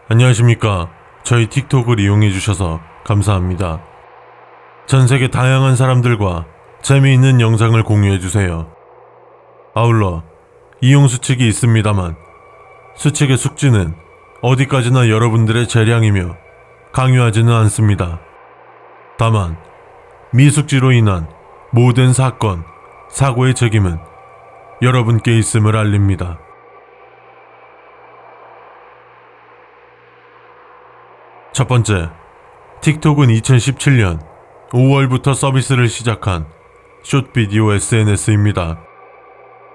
안녕하십니까. 저희 틱톡을 이용해 주셔서 감사합니다. 전 세계 다양한 사람들과 재미있는 영상을 공유해 주세요. 아울러 이용 수칙이 있습니다만 수칙의 숙지는 어디까지나 여러분들의 재량이며 강요하지는 않습니다. 다만 미숙지로 인한 모든 사건, 사고의 책임은 여러분께 있음을 알립니다. 첫 번째, 틱톡은 2017년 5월부터 서비스를 시작한 숏비디오 SNS입니다.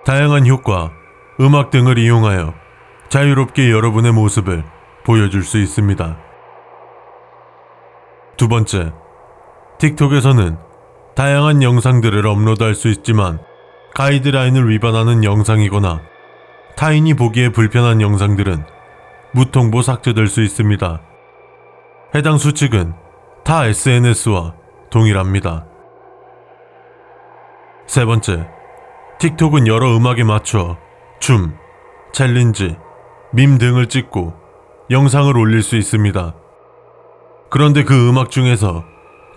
다양한 효과, 음악 등을 이용하여 자유롭게 여러분의 모습을 보여줄 수 있습니다. 두 번째, 틱톡에서는 다양한 영상들을 업로드할 수 있지만 가이드라인을 위반하는 영상이거나 타인이 보기에 불편한 영상들은 무통보 삭제될 수 있습니다. 해당 수칙은 타 SNS와 동일합니다. 세 번째, 틱톡은 여러 음악에 맞춰 춤, 챌린지, 밈 등을 찍고 영상을 올릴 수 있습니다. 그런데 그 음악 중에서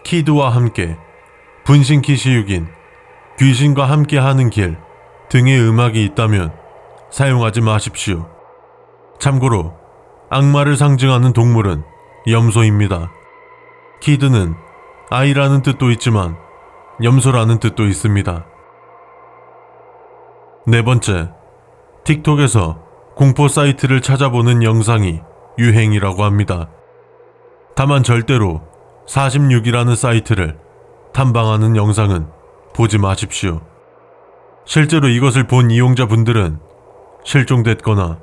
키드와 함께, 분신키 시육인, 귀신과 함께 하는 길 등의 음악이 있다면 사용하지 마십시오. 참고로 악마를 상징하는 동물은 염소입니다. 키드는 아이라는 뜻도 있지만 염소라는 뜻도 있습니다. 네 번째, 틱톡에서 공포 사이트를 찾아보는 영상이 유행이라고 합니다. 다만 절대로 46이라는 사이트를 탐방하는 영상은 보지 마십시오. 실제로 이것을 본 이용자분들은 실종됐거나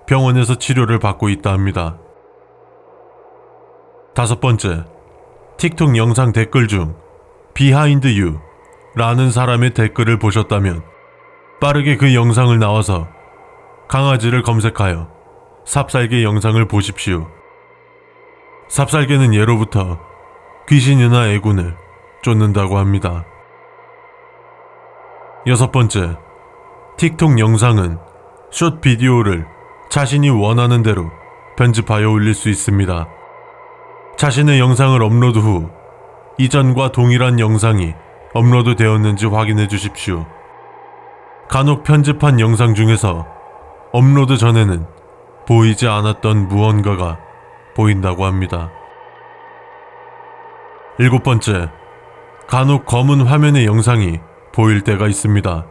병원에서 치료를 받고 있다 합니다. 다섯 번째, 틱톡 영상 댓글 중 비하인드 유 라는 사람의 댓글을 보셨다면 빠르게 그 영상을 나와서 강아지를 검색하여 삽살개 영상을 보십시오. 삽살개는 예로부터 귀신이나 애군을 쫓는다고 합니다. 여섯 번째, 틱톡 영상은 숏 비디오를 자신이 원하는 대로 편집하여 올릴 수 있습니다. 자신의 영상을 업로드 후 이전과 동일한 영상이 업로드 되었는지 확인해 주십시오. 간혹 편집한 영상 중에서 업로드 전에는 보이지 않았던 무언가가 보인다고 합니다. 일곱 번째, 간혹 검은 화면의 영상이 보일 때가 있습니다.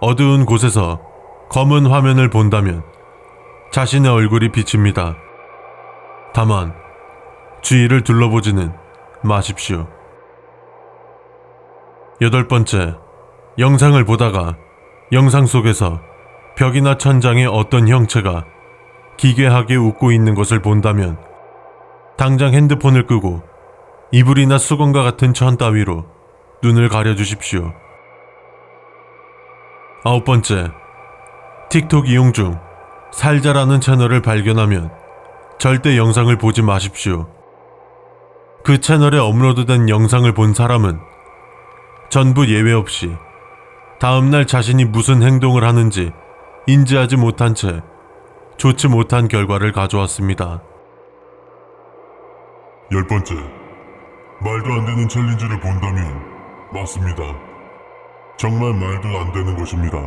어두운 곳에서 검은 화면을 본다면 자신의 얼굴이 비칩니다. 다만 주위를 둘러보지는 마십시오. 여덟 번째, 영상을 보다가 영상 속에서 벽이나 천장에 어떤 형체가 기괴하게 웃고 있는 것을 본다면 당장 핸드폰을 끄고 이불이나 수건과 같은 천 따위로 눈을 가려주십시오. 아홉 번째, 틱톡 이용 중 살자라는 채널을 발견하면 절대 영상을 보지 마십시오. 그 채널에 업로드된 영상을 본 사람은 전부 예외 없이 다음날 자신이 무슨 행동을 하는지 인지하지 못한 채 좋지 못한 결과를 가져왔습니다. 열 번째, 말도 안 되는 챌린지를 본다면 맞습니다. 정말 말도 안 되는 것입니다.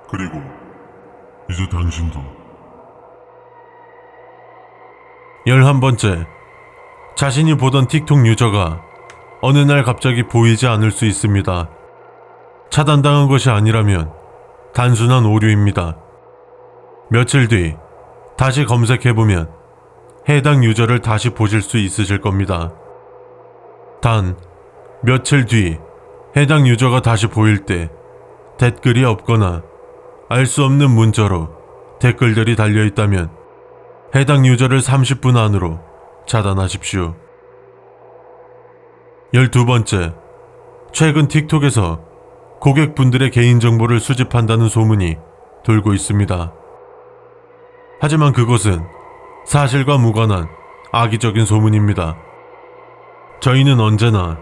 그리고 이제 당신도 11번째, 자신이 보던 틱톡 유저가 어느 날 갑자기 보이지 않을 수 있습니다. 차단당한 것이 아니라면 단순한 오류입니다. 며칠 뒤 다시 검색해보면 해당 유저를 다시 보실 수 있으실 겁니다. 단 며칠 뒤 해당 유저가 다시 보일 때 댓글이 없거나 알 수 없는 문자로 댓글들이 달려있다면 해당 유저를 30분 안으로 차단하십시오. 12번째, 최근 틱톡에서 고객분들의 개인정보를 수집한다는 소문이 돌고 있습니다. 하지만 그것은 사실과 무관한 악의적인 소문입니다. 저희는 언제나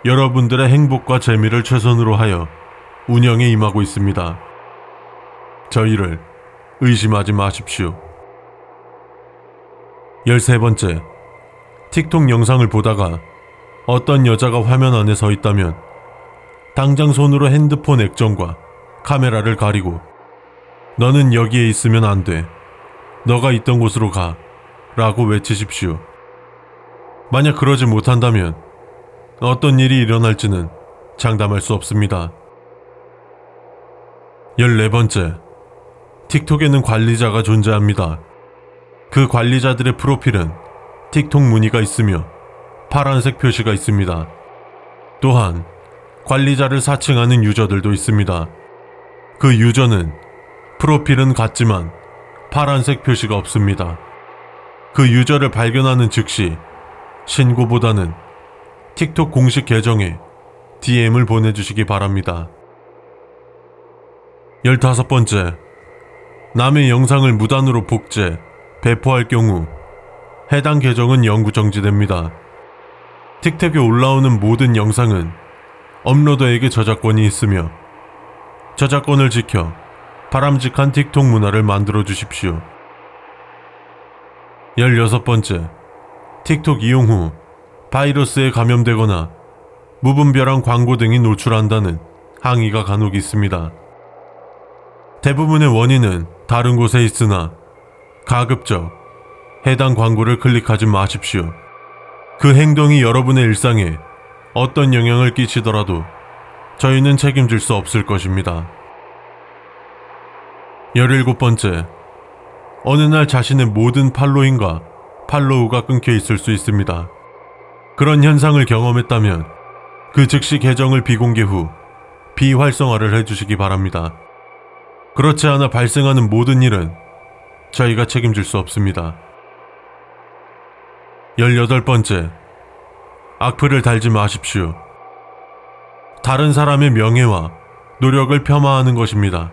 여러분들의 행복과 재미를 최선으로 하여 운영에 임하고 있습니다. 저희를 의심하지 마십시오. 13번째, 틱톡 영상을 보다가 어떤 여자가 화면 안에 서 있다면 당장 손으로 핸드폰 액정과 카메라를 가리고 너는 여기에 있으면 안 돼. 너가 있던 곳으로 가. 라고 외치십시오. 만약 그러지 못한다면 어떤 일이 일어날지는 장담할 수 없습니다. 14번째, 틱톡에는 관리자가 존재합니다. 그 관리자들의 프로필은 틱톡 무늬가 있으며 파란색 표시가 있습니다. 또한 관리자를 사칭하는 유저들도 있습니다. 그 유저는 프로필은 같지만 파란색 표시가 없습니다. 그 유저를 발견하는 즉시 신고보다는 틱톡 공식 계정에 DM을 보내주시기 바랍니다. 15번째, 남의 영상을 무단으로 복제, 배포할 경우 해당 계정은 영구 정지됩니다. 틱톡에 올라오는 모든 영상은 업로더에게 저작권이 있으며 저작권을 지켜 바람직한 틱톡 문화를 만들어 주십시오. 16번째, 틱톡 이용 후 바이러스에 감염되거나 무분별한 광고 등이 노출한다는 항의가 간혹 있습니다. 대부분의 원인은 다른 곳에 있으나 가급적 해당 광고를 클릭하지 마십시오. 그 행동이 여러분의 일상에 어떤 영향을 끼치더라도 저희는 책임질 수 없을 것입니다. 17번째, 어느 날 자신의 모든 팔로잉과 팔로우가 끊겨 있을 수 있습니다. 그런 현상을 경험했다면 그 즉시 계정을 비공개 후 비활성화를 해주시기 바랍니다. 그렇지 않아 발생하는 모든 일은 저희가 책임질 수 없습니다. 18번째, 악플을 달지 마십시오. 다른 사람의 명예와 노력을 폄하하는 것입니다.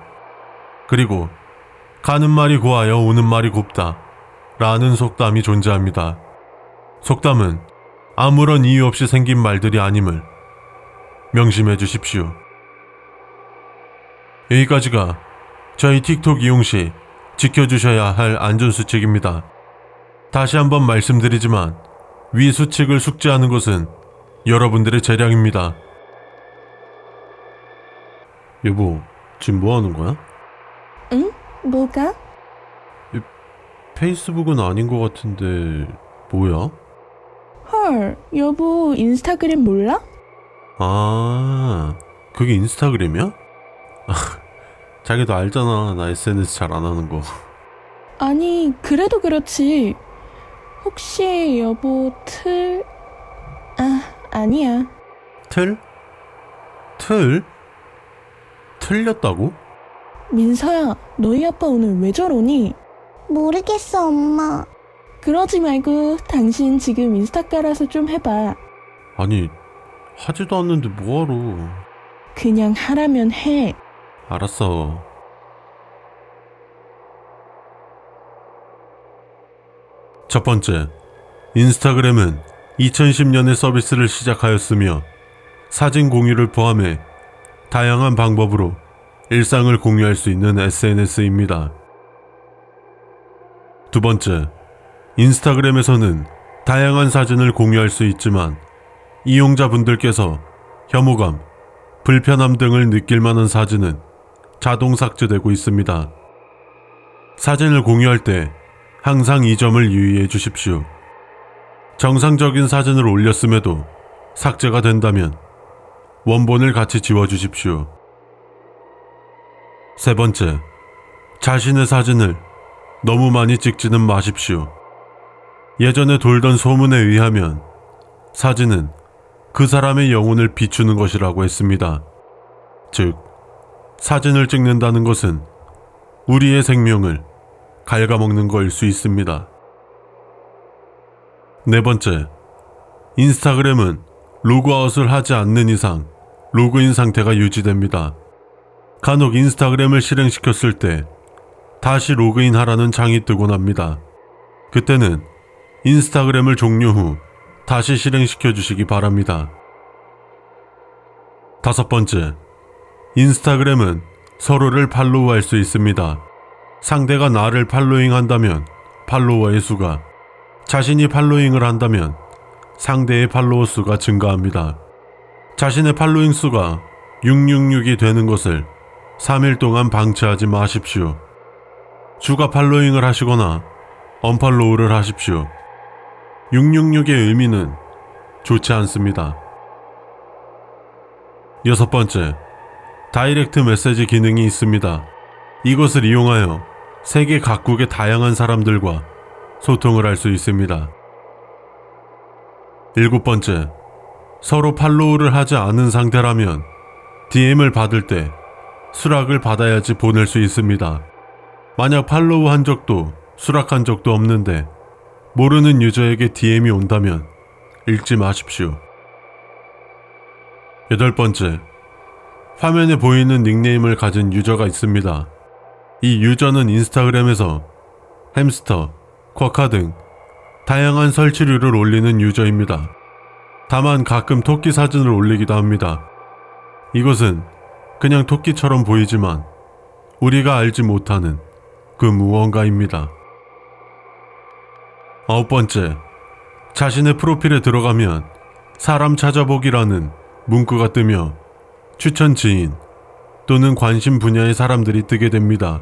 그리고 가는 말이 고하여 오는 말이 곱다 라는 속담이 존재합니다. 속담은 아무런 이유 없이 생긴 말들이 아님을 명심해 주십시오. 여기까지가 저희 틱톡 이용 시 지켜주셔야 할 안전수칙입니다. 다시 한번 말씀드리지만 위 수칙을 숙지하는 것은 여러분들의 재량입니다. 여보, 지금 뭐 하는 거야? 응? 뭐가? 페이스북은 아닌 것 같은데 뭐야? 헐, 여보 인스타그램 몰라? 아, 그게 인스타그램이야? 자기도 알잖아, 나 SNS 잘 안 하는 거. 아니, 그래도 그렇지. 혹시 여보 아니야. 틀? 틀? 틀렸다고? 민서야, 너희 아빠 오늘 왜 저러니? 모르겠어, 엄마. 그러지 말고 당신 지금 인스타 깔아서 좀 해봐. 아니, 하지도 않는데 뭐하러. 그냥 하라면 해. 알았어. 첫 번째, 인스타그램은 2010년에 서비스를 시작하였으며 사진 공유를 포함해 다양한 방법으로 일상을 공유할 수 있는 SNS입니다. 두 번째, 인스타그램에서는 다양한 사진을 공유할 수 있지만 이용자분들께서 혐오감, 불편함 등을 느낄 만한 사진은 자동 삭제되고 있습니다. 사진을 공유할 때 항상 이 점을 유의해 주십시오. 정상적인 사진을 올렸음에도 삭제가 된다면 원본을 같이 지워주십시오. 세 번째, 자신의 사진을 너무 많이 찍지는 마십시오. 예전에 돌던 소문에 의하면 사진은 그 사람의 영혼을 비추는 것이라고 했습니다. 즉, 사진을 찍는다는 것은 우리의 생명을 갉아먹는 거일 수 있습니다. 네 번째, 인스타그램은 로그아웃을 하지 않는 이상 로그인 상태가 유지됩니다. 간혹 인스타그램을 실행시켰을 때 다시 로그인하라는 창이 뜨곤 합니다. 그때는 인스타그램을 종료 후 다시 실행시켜 주시기 바랍니다. 다섯 번째, 인스타그램은 서로를 팔로우할 수 있습니다. 상대가 나를 팔로잉한다면 팔로워의 수가 자신이 팔로잉을 한다면 상대의 팔로워 수가 증가합니다. 자신의 팔로잉 수가 666이 되는 것을 3일 동안 방치하지 마십시오. 추가 팔로잉을 하시거나 언팔로우를 하십시오. 666의 의미는 좋지 않습니다. 여섯 번째, 다이렉트 메시지 기능이 있습니다. 이것을 이용하여 세계 각국의 다양한 사람들과 소통을 할 수 있습니다. 일곱 번째, 서로 팔로우를 하지 않은 상태라면 DM을 받을 때 수락을 받아야지 보낼 수 있습니다. 만약 팔로우 한 적도 수락한 적도 없는데 모르는 유저에게 DM이 온다면 읽지 마십시오. 여덟 번째, 화면에 보이는 닉네임을 가진 유저가 있습니다. 이 유저는 인스타그램에서 햄스터, 쿼카 등 다양한 설치류를 올리는 유저입니다. 다만 가끔 토끼 사진을 올리기도 합니다. 이것은 그냥 토끼처럼 보이지만 우리가 알지 못하는 그 무언가입니다. 아홉 번째, 자신의 프로필에 들어가면 사람 찾아보기라는 문구가 뜨며 추천 지인 또는 관심 분야의 사람들이 뜨게 됩니다.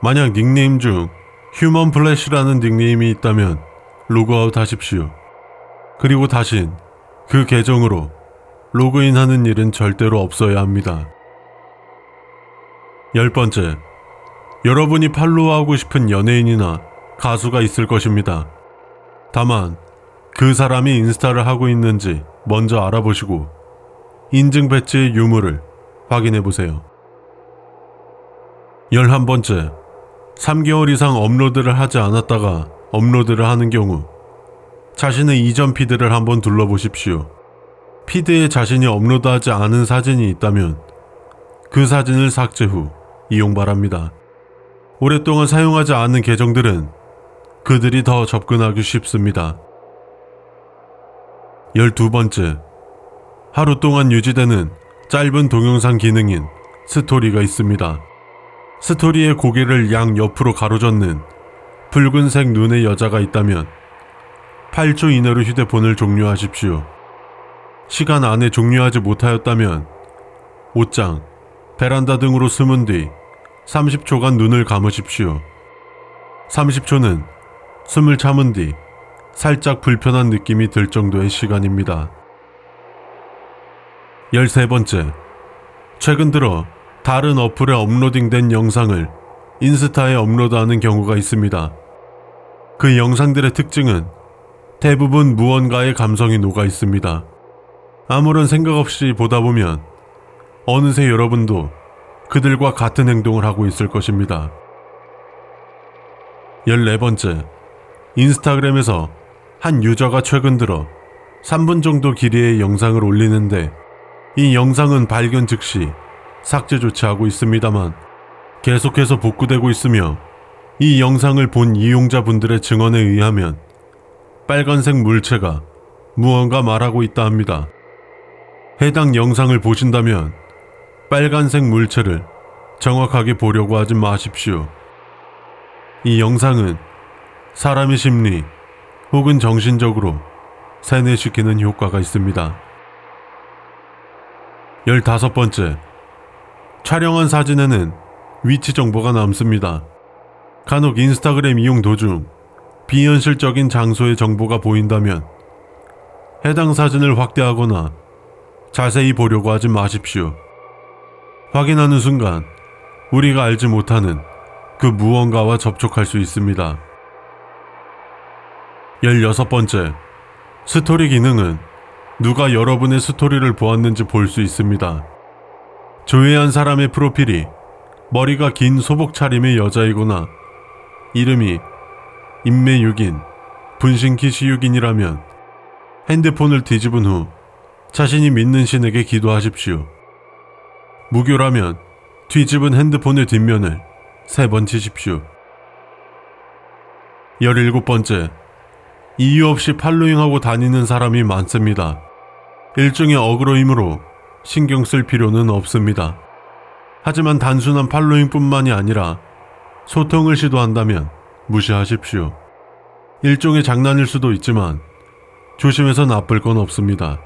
만약 닉네임 중 휴먼 플래시라는 닉네임이 있다면 로그아웃 하십시오. 그리고 다신 그 계정으로 로그인하는 일은 절대로 없어야 합니다. 열 번째, 여러분이 팔로우하고 싶은 연예인이나 가수가 있을 것입니다. 다만 그 사람이 인스타를 하고 있는지 먼저 알아보시고 인증 배지의 유무를 확인해 보세요. 11번째, 3개월 이상 업로드를 하지 않았다가 업로드를 하는 경우 자신의 이전 피드를 한번 둘러보십시오. 피드에 자신이 업로드하지 않은 사진이 있다면 그 사진을 삭제 후 이용 바랍니다. 오랫동안 사용하지 않은 계정들은 그들이 더 접근하기 쉽습니다. 12번째, 하루 동안 유지되는 짧은 동영상 기능인 스토리가 있습니다. 스토리의 고개를 양 옆으로 가로젓는 붉은색 눈의 여자가 있다면 8초 이내로 휴대폰을 종료하십시오. 시간 안에 종료하지 못하였다면 옷장, 베란다 등으로 숨은 뒤 30초간 눈을 감으십시오. 30초는 숨을 참은 뒤 살짝 불편한 느낌이 들 정도의 시간입니다. 13번째, 최근 들어 다른 어플에 업로딩된 영상을 인스타에 업로드하는 경우가 있습니다. 그 영상들의 특징은 대부분 무언가의 감성이 녹아 있습니다. 아무런 생각 없이 보다 보면 어느새 여러분도 그들과 같은 행동을 하고 있을 것입니다. 14번째, 인스타그램에서 한 유저가 최근 들어 3분 정도 길이의 영상을 올리는데 이 영상은 발견 즉시 삭제 조치하고 있습니다만 계속해서 복구되고 있으며 이 영상을 본 이용자분들의 증언에 의하면 빨간색 물체가 무언가 말하고 있다 합니다. 해당 영상을 보신다면 빨간색 물체를 정확하게 보려고 하지 마십시오. 이 영상은 사람의 심리 혹은 정신적으로 세뇌시키는 효과가 있습니다. 15번째, 촬영한 사진에는 위치 정보가 남습니다. 간혹 인스타그램 이용 도중 비현실적인 장소의 정보가 보인다면 해당 사진을 확대하거나 자세히 보려고 하지 마십시오. 확인하는 순간 우리가 알지 못하는 그 무언가와 접촉할 수 있습니다. 16번째, 스토리 기능은 누가 여러분의 스토리를 보았는지 볼 수 있습니다. 조회한 사람의 프로필이 머리가 긴 소복 차림의 여자이거나 이름이 인매육인, 분신키시육인이라면 핸드폰을 뒤집은 후 자신이 믿는 신에게 기도하십시오. 무교라면 뒤집은 핸드폰의 뒷면을 3번 치십시오. 17번째, 이유 없이 팔로잉하고 다니는 사람이 많습니다. 일종의 어그로이므로 신경 쓸 필요는 없습니다. 하지만 단순한 팔로잉뿐만이 아니라 소통을 시도한다면 무시하십시오. 일종의 장난일 수도 있지만 조심해서 나쁠 건 없습니다.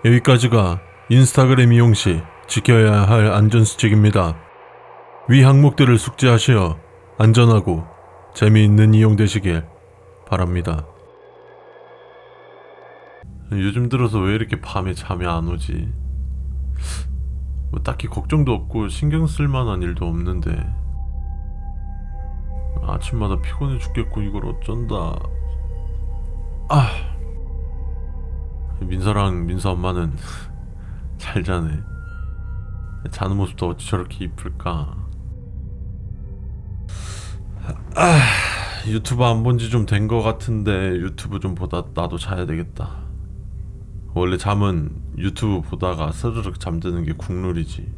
여기까지가 인스타그램 이용 시 지켜야 할 안전수칙입니다. 위 항목들을 숙지하시어 안전하고 재미있는 이용 되시길 바랍니다. 요즘 들어서 왜 이렇게 밤에 잠이 안 오지? 뭐 딱히 걱정도 없고 신경 쓸 만한 일도 없는데 아침마다 피곤해 죽겠고 이걸 어쩐다. 민서랑 민서 엄마는 잘 자네. 자는 모습도 어찌 저렇게 이쁠까. 유튜브 안 본 지 좀 된 거 같은데 유튜브 좀 보다 나도 자야 되겠다. 원래 잠은 유튜브 보다가 스르륵 잠드는 게 국룰이지.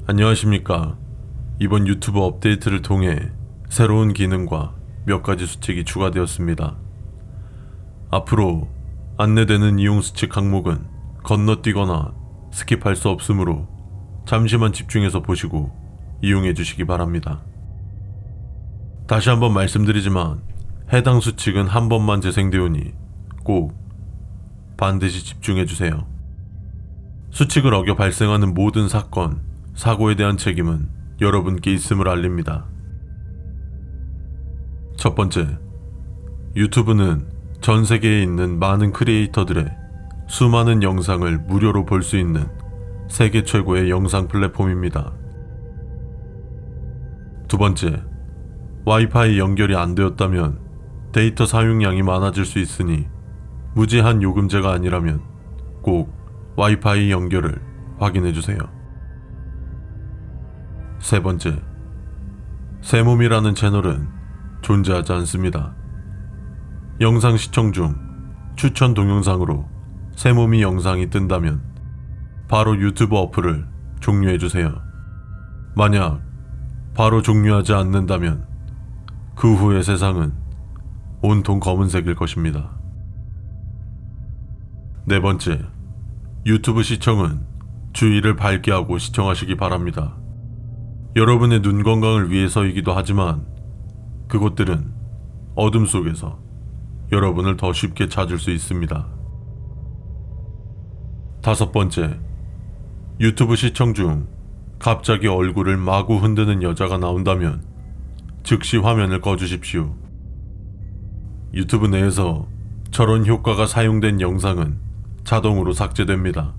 안녕하십니까. 이번 유튜브 업데이트를 통해 새로운 기능과 몇 가지 수칙이 추가되었습니다. 앞으로 안내되는 이용 수칙 항목은 건너뛰거나 스킵할 수 없으므로 잠시만 집중해서 보시고 이용해 주시기 바랍니다. 다시 한번 말씀드리지만 해당 수칙은 한 번만 재생되오니 꼭 반드시 집중해 주세요. 수칙을 어겨 발생하는 모든 사건, 사고에 대한 책임은 여러분께 있음을 알립니다. 첫 번째, 유튜브는 전 세계에 있는 많은 크리에이터들의 수많은 영상을 무료로 볼 수 있는 세계 최고의 영상 플랫폼입니다. 두 번째, 와이파이 연결이 안 되었다면 데이터 사용량이 많아질 수 있으니 무제한 요금제가 아니라면 꼭 와이파이 연결을 확인해 주세요. 세 번째, 새몸이라는 채널은 존재하지 않습니다. 영상 시청 중 추천 동영상으로 새몸이 영상이 뜬다면 바로 유튜브 어플을 종료해 주세요. 만약 바로 종료하지 않는다면 그 후의 세상은 온통 검은색일 것입니다. 네 번째, 유튜브 시청은 주의를 밝게 하고 시청하시기 바랍니다. 여러분의 눈 건강을 위해서이기도 하지만 그것들은 어둠 속에서 여러분을 더 쉽게 찾을 수 있습니다. 다섯 번째, 유튜브 시청 중 갑자기 얼굴을 마구 흔드는 여자가 나온다면 즉시 화면을 꺼주십시오. 유튜브 내에서 저런 효과가 사용된 영상은 자동으로 삭제됩니다.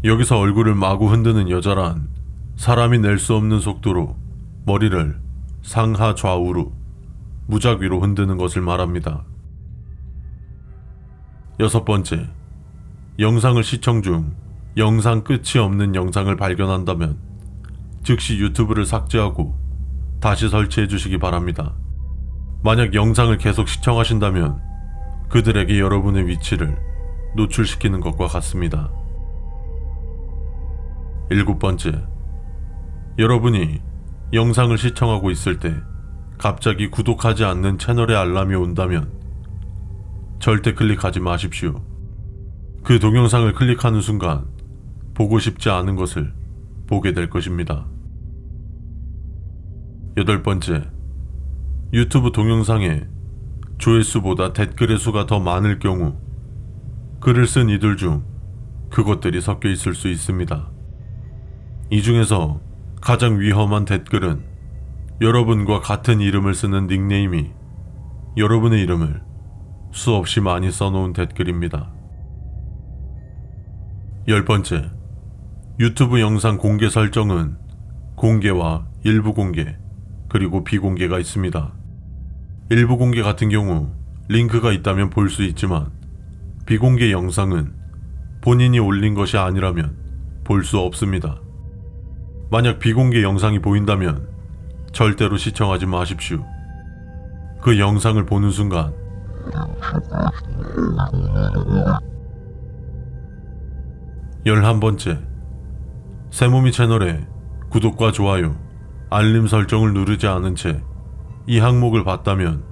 여기서 얼굴을 마구 흔드는 여자란 사람이 낼 수 없는 속도로 머리를 상하 좌우로 무작위로 흔드는 것을 말합니다. 여섯 번째, 영상을 시청 중 영상 끝이 없는 영상을 발견한다면 즉시 유튜브를 삭제하고 다시 설치해 주시기 바랍니다. 만약 영상을 계속 시청하신다면 그들에게 여러분의 위치를 노출시키는 것과 같습니다. 일곱 번째, 여러분이 영상을 시청하고 있을 때 갑자기 구독하지 않는 채널의 알람이 온다면 절대 클릭하지 마십시오. 그 동영상을 클릭하는 순간 보고 싶지 않은 것을 보게 될 것입니다. 여덟 번째, 유튜브 동영상에 조회수보다 댓글의 수가 더 많을 경우 글을 쓴 이들 중 그것들이 섞여 있을 수 있습니다. 이 중에서 가장 위험한 댓글은 여러분과 같은 이름을 쓰는 닉네임이 여러분의 이름을 수없이 많이 써놓은 댓글입니다. 열 번째, 유튜브 영상 공개 설정은 공개와 일부 공개, 그리고 비공개가 있습니다. 일부 공개 같은 경우 링크가 있다면 볼 수 있지만 비공개 영상은 본인이 올린 것이 아니라면 볼 수 없습니다. 만약 비공개 영상이 보인다면 절대로 시청하지 마십시오. 그 영상을 보는 순간 열한 번째, 새몸이 채널에 구독과 좋아요, 알림 설정을 누르지 않은 채 이 항목을 봤다면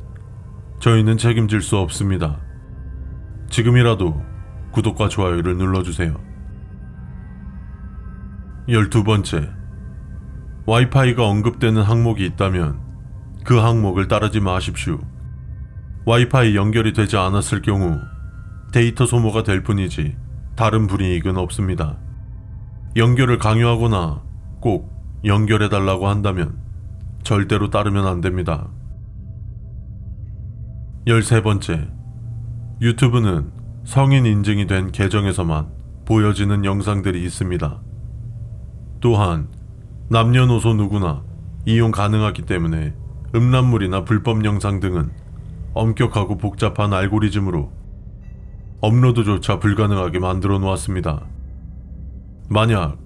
저희는 책임질 수 없습니다. 지금이라도 구독과 좋아요를 눌러주세요. 12번째, 와이파이가 언급되는 항목이 있다면 그 항목을 따르지 마십시오. 와이파이 연결이 되지 않았을 경우 데이터 소모가 될 뿐이지 다른 불이익은 없습니다. 연결을 강요하거나 꼭 연결해달라고 한다면 절대로 따르면 안 됩니다. 13번째, 유튜브는 성인 인증이 된 계정에서만 보여지는 영상들이 있습니다. 또한 남녀노소 누구나 이용 가능하기 때문에 음란물이나 불법 영상 등은 엄격하고 복잡한 알고리즘으로 업로드조차 불가능하게 만들어 놓았습니다. 만약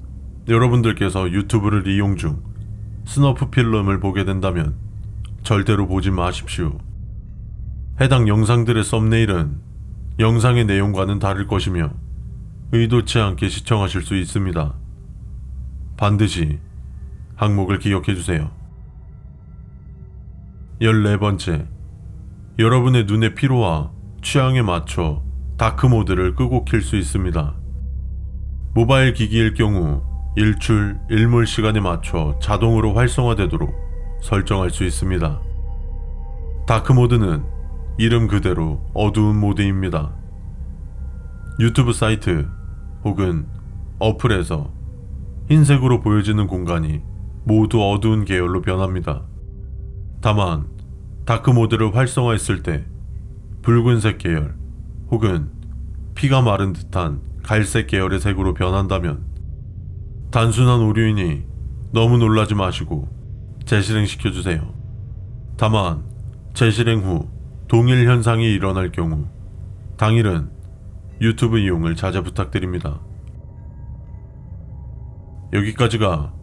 여러분들께서 유튜브를 이용 중 스너프 필름을 보게 된다면 절대로 보지 마십시오. 해당 영상들의 썸네일은 영상의 내용과는 다를 것이며 의도치 않게 시청하실 수 있습니다. 반드시 항목을 기억해 주세요. 14번째, 여러분의 눈의 피로와 취향에 맞춰 다크모드를 끄고 킬 수 있습니다. 모바일 기기일 경우 일출, 일몰 시간에 맞춰 자동으로 활성화되도록 설정할 수 있습니다. 다크모드는 이름 그대로 어두운 모드입니다. 유튜브 사이트 혹은 어플에서 흰색으로 보여지는 공간이 모두 어두운 계열로 변합니다. 다만 다크모드를 활성화했을 때 붉은색 계열 혹은 피가 마른 듯한 갈색 계열의 색으로 변한다면 단순한 오류이니 너무 놀라지 마시고 재실행 시켜주세요. 다만 재실행 후 동일 현상이 일어날 경우 당일은 유튜브 이용을 자제 부탁드립니다. 여기까지가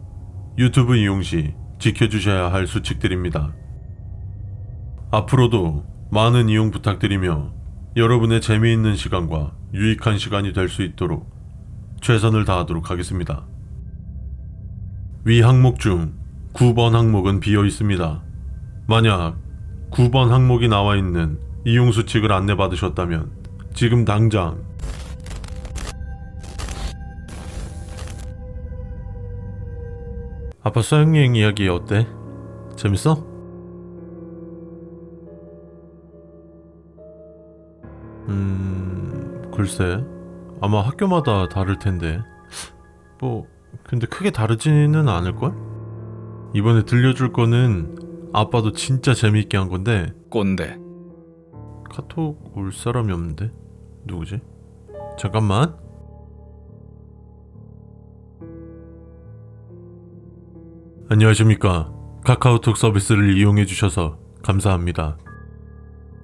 유튜브 이용 시 지켜주셔야 할 수칙들입니다. 앞으로도 많은 이용 부탁드리며 여러분의 재미있는 시간과 유익한 시간이 될 수 있도록 최선을 다하도록 하겠습니다. 위 항목 중 9번 항목은 비어 있습니다. 만약 9번 항목이 나와 있는 이용 수칙을 안내받으셨다면 지금 당장 아빠 수학여행 이야기 어때? 재밌어? 글쎄 아마 학교마다 다를 텐데 근데 크게 다르지는 않을걸? 이번에 들려줄 거는 아빠도 진짜 재미있게 한 건데 꼰대. 카톡 올 사람이 없는데? 누구지? 잠깐만. 안녕하십니까. 카카오톡 서비스를 이용해 주셔서 감사합니다.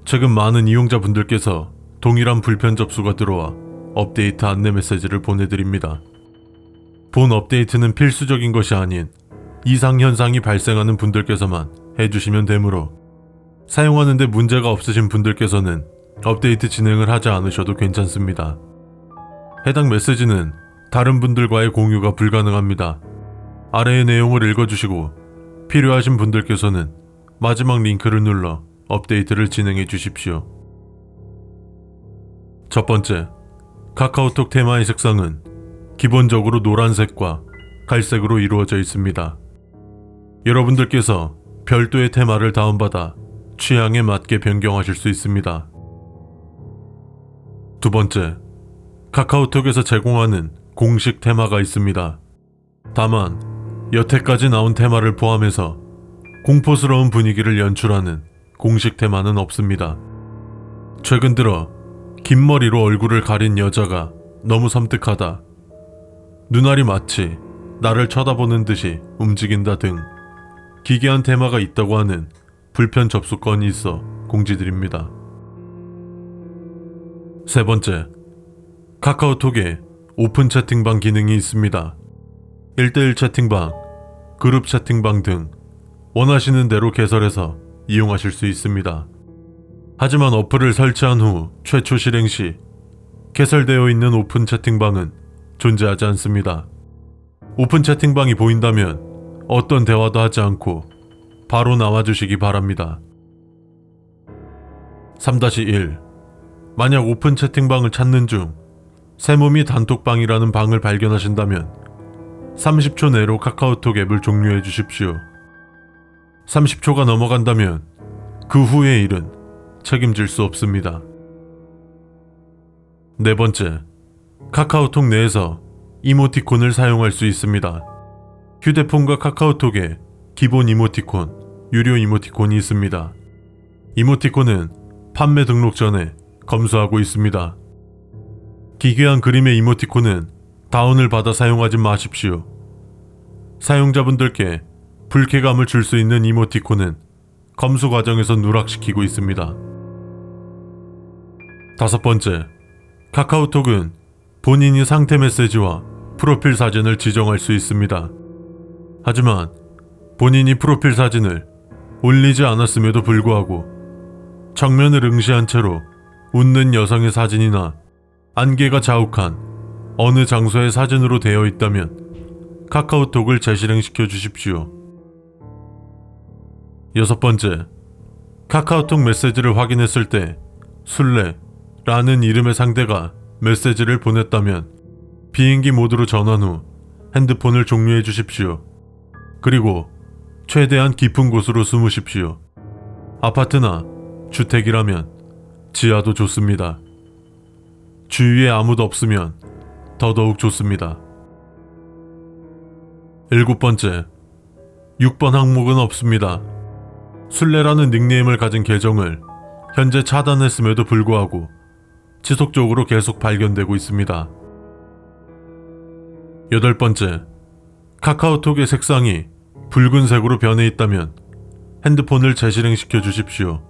최근 많은 이용자분들께서 동일한 불편 접수가 들어와 업데이트 안내 메시지를 보내드립니다. 본 업데이트는 필수적인 것이 아닌 이상 현상이 발생하는 분들께서만 해주시면 되므로 사용하는데 문제가 없으신 분들께서는 업데이트 진행을 하지 않으셔도 괜찮습니다. 해당 메시지는 다른 분들과의 공유가 불가능합니다. 아래의 내용을 읽어주시고 필요하신 분들께서는 마지막 링크를 눌러 업데이트를 진행해 주십시오. 첫 번째, 카카오톡 테마의 색상은 기본적으로 노란색과 갈색으로 이루어져 있습니다. 여러분들께서 별도의 테마를 다운받아 취향에 맞게 변경하실 수 있습니다. 두 번째, 카카오톡에서 제공하는 공식 테마가 있습니다. 다만 여태까지 나온 테마를 포함해서 공포스러운 분위기를 연출하는 공식 테마는 없습니다. 최근 들어 긴 머리로 얼굴을 가린 여자가 너무 섬뜩하다, 눈알이 마치 나를 쳐다보는 듯이 움직인다 등 기괴한 테마가 있다고 하는 불편 접수 건이 있어 공지드립니다. 세 번째, 카카오톡에 오픈 채팅방 기능이 있습니다. 1대1 채팅방, 그룹 채팅방 등 원하시는 대로 개설해서 이용하실 수 있습니다. 하지만 어플을 설치한 후 최초 실행 시 개설되어 있는 오픈 채팅방은 존재하지 않습니다. 오픈 채팅방이 보인다면 어떤 대화도 하지 않고 바로 나와주시기 바랍니다. 3-1. 만약 오픈 채팅방을 찾는 중 세모미 단톡방이라는 방을 발견하신다면 30초 내로 카카오톡 앱을 종료해 주십시오. 30초가 넘어간다면 그 후의 일은 책임질 수 없습니다. 네 번째, 카카오톡 내에서 이모티콘을 사용할 수 있습니다. 휴대폰과 카카오톡에 기본 이모티콘, 유료 이모티콘이 있습니다. 이모티콘은 판매 등록 전에 검수하고 있습니다. 기괴한 그림의 이모티콘은 다운을 받아 사용하지 마십시오. 사용자분들께 불쾌감을 줄 수 있는 이모티콘은 검수 과정에서 누락시키고 있습니다. 다섯 번째, 카카오톡은 본인이 상태 메시지와 프로필 사진을 지정할 수 있습니다. 하지만 본인이 프로필 사진을 올리지 않았음에도 불구하고 정면을 응시한 채로 웃는 여성의 사진이나 안개가 자욱한 어느 장소의 사진으로 되어 있다면 카카오톡을 재실행시켜 주십시오. 여섯 번째, 카카오톡 메시지를 확인했을 때 술래라는 이름의 상대가 메시지를 보냈다면 비행기 모드로 전환 후 핸드폰을 종료해 주십시오. 그리고 최대한 깊은 곳으로 숨으십시오. 아파트나 주택이라면 지하도 좋습니다. 주위에 아무도 없으면 더더욱 좋습니다. 일곱 번째, 6번 항목은 없습니다. 술래라는 닉네임을 가진 계정을 현재 차단했음에도 불구하고 지속적으로 계속 발견되고 있습니다. 여덟 번째, 카카오톡의 색상이 붉은색으로 변해 있다면 핸드폰을 재실행시켜 주십시오.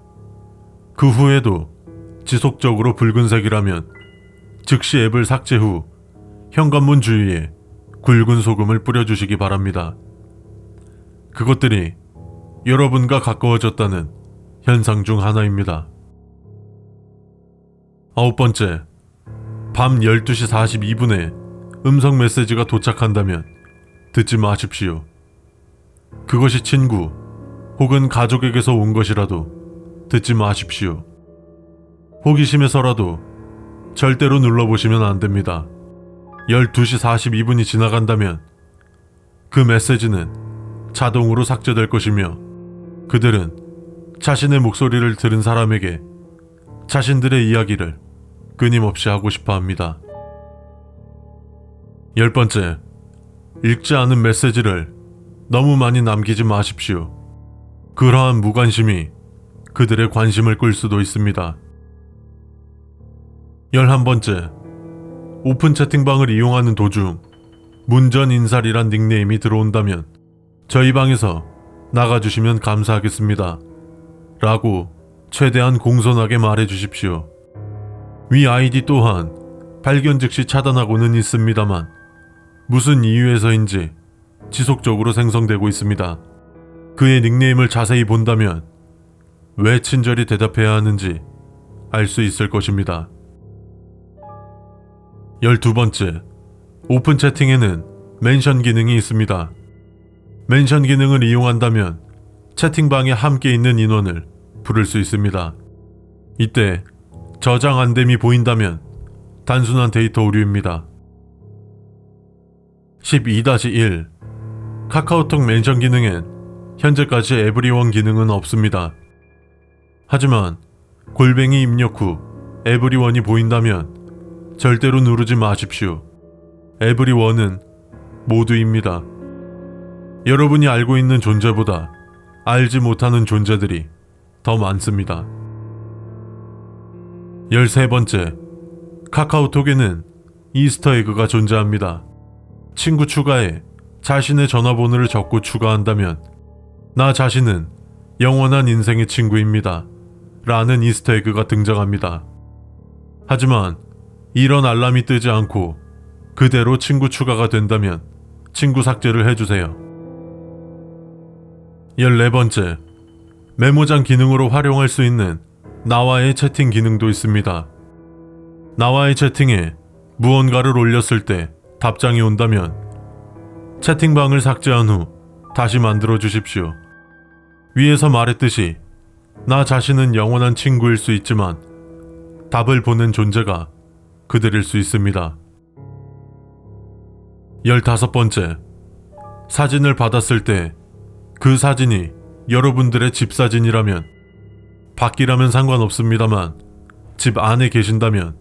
그 후에도 지속적으로 붉은색이라면 즉시 앱을 삭제 후 현관문 주위에 굵은 소금을 뿌려주시기 바랍니다. 그것들이 여러분과 가까워졌다는 현상 중 하나입니다. 아홉 번째, 밤 12시 42분에 음성 메시지가 도착한다면 듣지 마십시오. 그것이 친구 혹은 가족에게서 온 것이라도 듣지 마십시오. 호기심에서라도 절대로 눌러보시면 안 됩니다. 12시 42분이 지나간다면 그 메시지는 자동으로 삭제될 것이며 그들은 자신의 목소리를 들은 사람에게 자신들의 이야기를 끊임없이 하고 싶어 합니다. 열 번째, 읽지 않은 메시지를 너무 많이 남기지 마십시오. 그러한 무관심이 그들의 관심을 끌 수도 있습니다. 11번째, 오픈 채팅방을 이용하는 도중 문전인살이란 닉네임이 들어온다면 저희 방에서 나가주시면 감사하겠습니다. 라고 최대한 공손하게 말해주십시오. 위 아이디 또한 발견 즉시 차단하고는 있습니다만 무슨 이유에서인지 지속적으로 생성되고 있습니다. 그의 닉네임을 자세히 본다면 왜 친절히 대답해야 하는지 알 수 있을 것입니다. 12번째, 오픈 채팅에는 멘션 기능이 있습니다. 멘션 기능을 이용한다면 채팅방에 함께 있는 인원을 부를 수 있습니다. 이때 저장 안됨이 보인다면 단순한 데이터 오류입니다. 12-1 카카오톡 멘션 기능엔 현재까지 에브리원 기능은 없습니다. 하지만 골뱅이 입력 후 에브리원이 보인다면 절대로 누르지 마십시오. 에브리원은 모두입니다. 여러분이 알고 있는 존재보다 알지 못하는 존재들이 더 많습니다. 13번째, 카카오톡에는 이스터에그가 존재합니다. 친구 추가에 자신의 전화번호를 적고 추가한다면 나 자신은 영원한 인생의 친구입니다. 라는 이스터에그가 등장합니다. 하지만 이런 알람이 뜨지 않고 그대로 친구 추가가 된다면 친구 삭제를 해주세요. 14번째, 메모장 기능으로 활용할 수 있는 나와의 채팅 기능도 있습니다. 나와의 채팅에 무언가를 올렸을 때 답장이 온다면 채팅방을 삭제한 후 다시 만들어 주십시오. 위에서 말했듯이 나 자신은 영원한 친구일 수 있지만 답을 보낸 존재가 그들일 수 있습니다. 15번째, 사진을 받았을 때 그 사진이 여러분들의 집 사진이라면, 밖이라면 상관없습니다만 집 안에 계신다면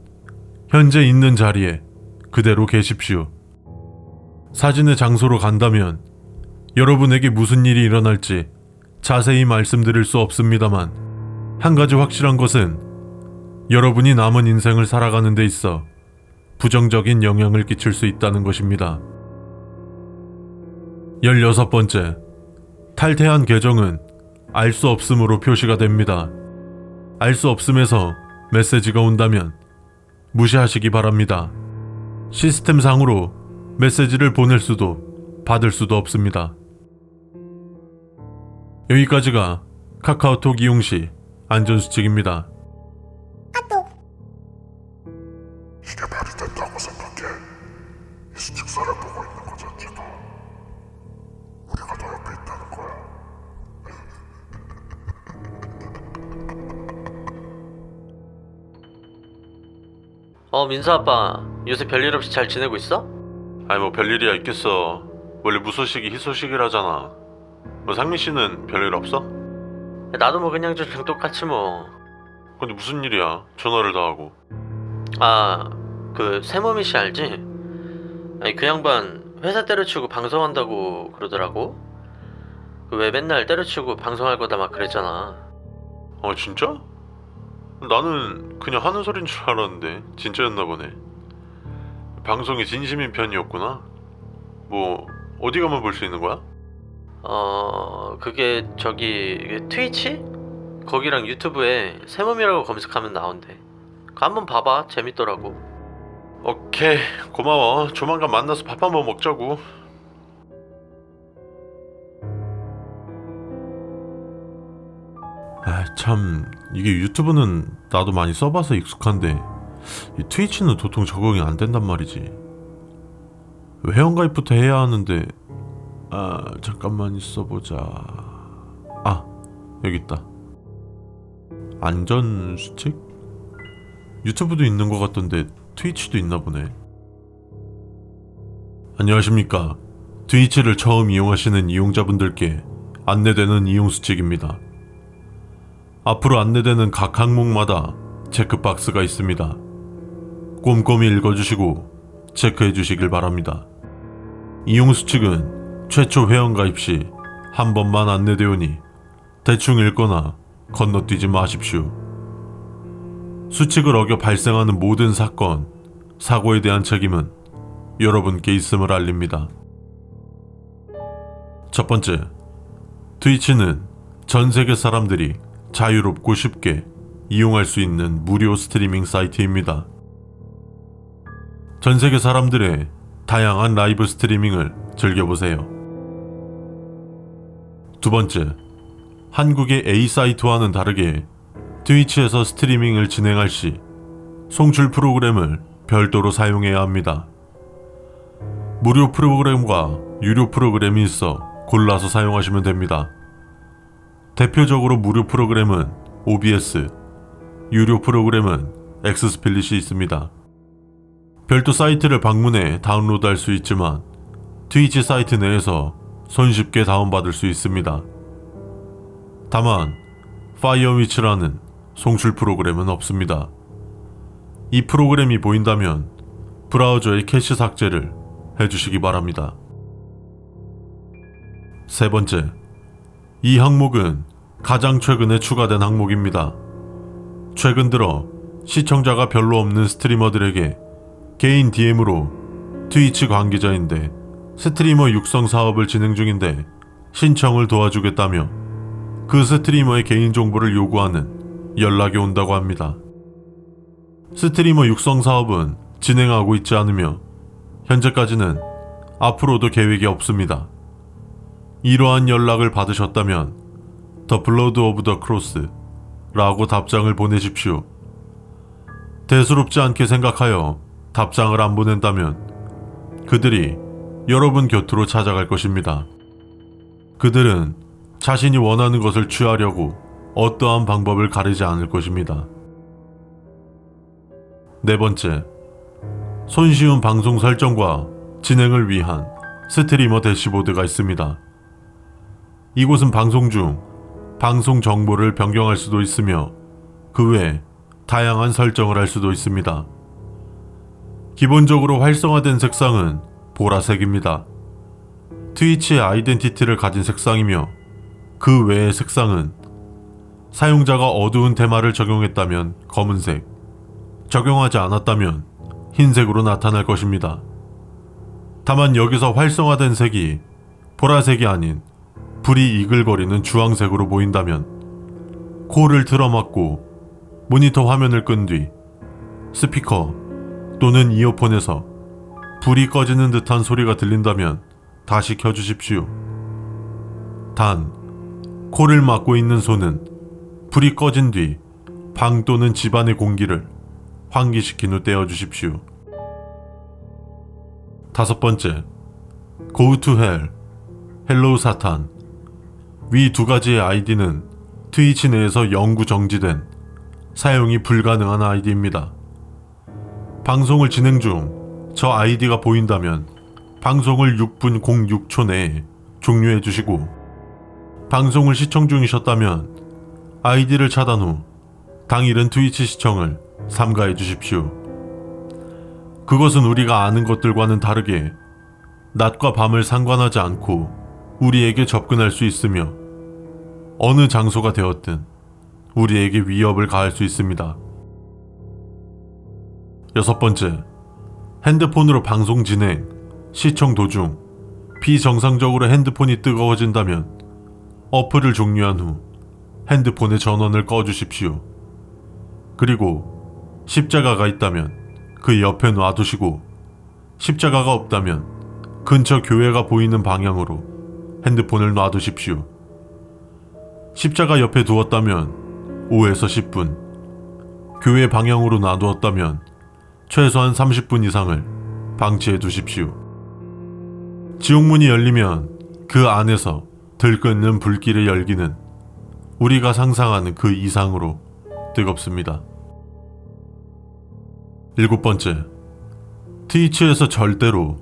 현재 있는 자리에 그대로 계십시오. 사진의 장소로 간다면 여러분에게 무슨 일이 일어날지 자세히 말씀드릴 수 없습니다만, 한 가지 확실한 것은 여러분이 남은 인생을 살아가는 데 있어 부정적인 영향을 끼칠 수 있다는 것입니다. 16번째, 탈퇴한 계정은 알 수 없음으로 표시가 됩니다. 알 수 없음에서 메시지가 온다면 무시하시기 바랍니다. 시스템상으로 메시지를 보낼 수도 받을 수도 없습니다. 여기까지가 카카오톡 이용 시 안전수칙입니다. 이게 말이 된다고 생각해. 이 수직사를 보고 있는 것 자체가 우리가 너 옆에 있다는 거야. 민수 아빠, 요새 별일 없이 잘 지내고 있어? 아니 뭐 별일이야 있겠어. 원래 무소식이 희소식이라잖아. 뭐 상민 씨는 별일 없어? 나도 뭐 그냥 좀 똑같이 뭐. 근데 무슨 일이야? 전화를 다 하고. 그 세모미 씨 알지? 아니 그 양반 회사 때려치우고 방송한다고 그러더라고. 그 왜 맨날 때려치우고 방송할 거다 막 그랬잖아. 진짜? 나는 그냥 하는 소린 줄 알았는데 진짜였나 보네. 방송이 진심인 편이었구나. 뭐 어디 가면 볼 수 있는 거야? 그게 저기 트위치? 거기랑 유튜브에 세모미라고 검색하면 나온대. 그거 한번 봐봐. 재밌더라고. 오케이, 고마워. 조만간 만나서 밥 한번 먹자고. 참, 이게 유튜브는 나도 많이 써봐서 익숙한데 이 트위치는 도통 적응이 안 된단 말이지. 회원가입부터 해야 하는데, 잠깐만 있어보자. 여기 있다. 안전수칙? 유튜브도 있는 것 같던데 트위치도 있나 보네. 안녕하십니까. 트위치를 처음 이용하시는 이용자분들께 안내되는 이용수칙입니다. 앞으로 안내되는 각 항목마다 체크박스가 있습니다. 꼼꼼히 읽어주시고 체크해주시길 바랍니다. 이용수칙은 최초 회원가입 시 한 번만 안내되오니 대충 읽거나 건너뛰지 마십시오. 수칙을 어겨 발생하는 모든 사건, 사고에 대한 책임은 여러분께 있음을 알립니다. 첫 번째, 트위치는 전 세계 사람들이 자유롭고 쉽게 이용할 수 있는 무료 스트리밍 사이트입니다. 전 세계 사람들의 다양한 라이브 스트리밍을 즐겨보세요. 두 번째, 한국의 A 사이트와는 다르게 트위치에서 스트리밍을 진행할 시 송출 프로그램을 별도로 사용해야 합니다. 무료 프로그램과 유료 프로그램이 있어 골라서 사용하시면 됩니다. 대표적으로 무료 프로그램은 OBS, 유료 프로그램은 엑스스플릿이 있습니다. 별도 사이트를 방문해 다운로드할 수 있지만 트위치 사이트 내에서 손쉽게 다운받을 수 있습니다. 다만 파이어위치라는 송출 프로그램은 없습니다. 이 프로그램이 보인다면 브라우저의 캐시 삭제를 해주시기 바랍니다. 세 번째, 이 항목은 가장 최근에 추가된 항목입니다. 최근 들어 시청자가 별로 없는 스트리머들에게 개인 DM으로 트위치 관계자인데 스트리머 육성 사업을 진행 중인데 신청을 도와주겠다며 그 스트리머의 개인 정보를 요구하는 연락이 온다고 합니다. 스트리머 육성 사업은 진행하고 있지 않으며 현재까지는 앞으로도 계획이 없습니다. 이러한 연락을 받으셨다면 The Blood of the Cross 라고 답장을 보내십시오. 대수롭지 않게 생각하여 답장을 안 보낸다면 그들이 여러분 곁으로 찾아갈 것입니다. 그들은 자신이 원하는 것을 취하려고 어떠한 방법을 가리지 않을 것입니다. 네 번째, 손쉬운 방송 설정과 진행을 위한 스트리머 대시보드가 있습니다. 이곳은 방송 중 방송 정보를 변경할 수도 있으며 그 외 다양한 설정을 할 수도 있습니다. 기본적으로 활성화된 색상은 보라색입니다. 트위치의 아이덴티티를 가진 색상이며 그 외의 색상은 사용자가 어두운 테마를 적용했다면 검은색, 적용하지 않았다면 흰색으로 나타날 것입니다. 다만 여기서 활성화된 색이 보라색이 아닌 불이 이글거리는 주황색으로 보인다면 코를 틀어막고 모니터 화면을 끈 뒤 스피커 또는 이어폰에서 불이 꺼지는 듯한 소리가 들린다면 다시 켜주십시오. 단, 코를 막고 있는 손은 불이 꺼진 뒤 방 또는 집안의 공기를 환기시킨 후 떼어주십시오. 5번째, Go to Hell, 헬로우 사탄. 위 두 가지의 아이디는 트위치 내에서 영구 정지된 사용이 불가능한 아이디입니다. 방송을 진행 중 저 아이디가 보인다면 방송을 6분 06초 내에 종료해 주시고, 방송을 시청 중이셨다면 아이디를 차단 후 당일은 트위치 시청을 삼가해 주십시오. 그것은 우리가 아는 것들과는 다르게 낮과 밤을 상관하지 않고 우리에게 접근할 수 있으며 어느 장소가 되었든 우리에게 위협을 가할 수 있습니다. 6번째, 핸드폰으로 방송 진행, 시청 도중 비정상적으로 핸드폰이 뜨거워진다면 어플을 종료한 후 핸드폰의 전원을 꺼주십시오. 그리고 십자가가 있다면 그 옆에 놔두시고, 십자가가 없다면 근처 교회가 보이는 방향으로 핸드폰을 놔두십시오. 십자가 옆에 두었다면 5에서 10분, 교회 방향으로 놔두었다면 최소한 30분 이상을 방치해 두십시오. 지옥문이 열리면 그 안에서 들끓는 불길의 열기는 우리가 상상하는 그 이상으로 뜨겁습니다. 7번째, 트위치에서 절대로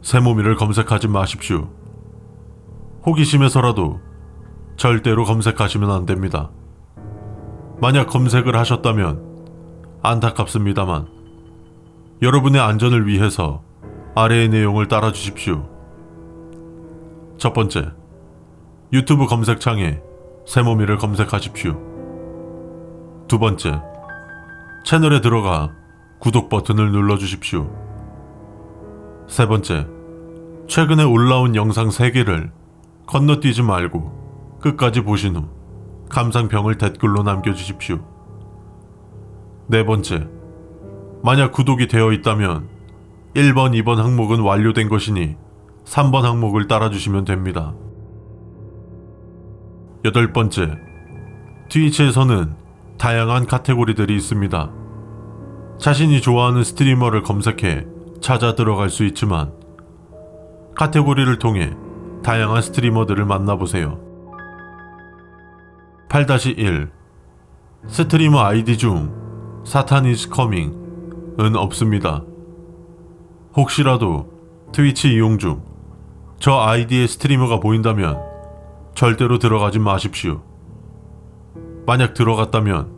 세모미를 검색하지 마십시오. 호기심에서라도 절대로 검색하시면 안 됩니다. 만약 검색을 하셨다면 안타깝습니다만 여러분의 안전을 위해서 아래의 내용을 따라 주십시오. 첫 번째, 유튜브 검색창에 세모미를 검색하십시오. 두 번째, 채널에 들어가 구독 버튼을 눌러주십시오. 세 번째, 최근에 올라온 영상 3개를 건너뛰지 말고 끝까지 보신 후 감상평을 댓글로 남겨주십시오. 네 번째, 만약 구독이 되어 있다면 1번, 2번 항목은 완료된 것이니 3번 항목을 따라주시면 됩니다. 8번째, 트위치에서는 다양한 카테고리들이 있습니다. 자신이 좋아하는 스트리머를 검색해 찾아 들어갈 수 있지만 카테고리를 통해 다양한 스트리머들을 만나보세요. 8-1 스트리머 아이디 중 사탄 is coming 은 없습니다. 혹시라도 트위치 이용 중 저 아이디의 스트리머가 보인다면 절대로 들어가지 마십시오. 만약 들어갔다면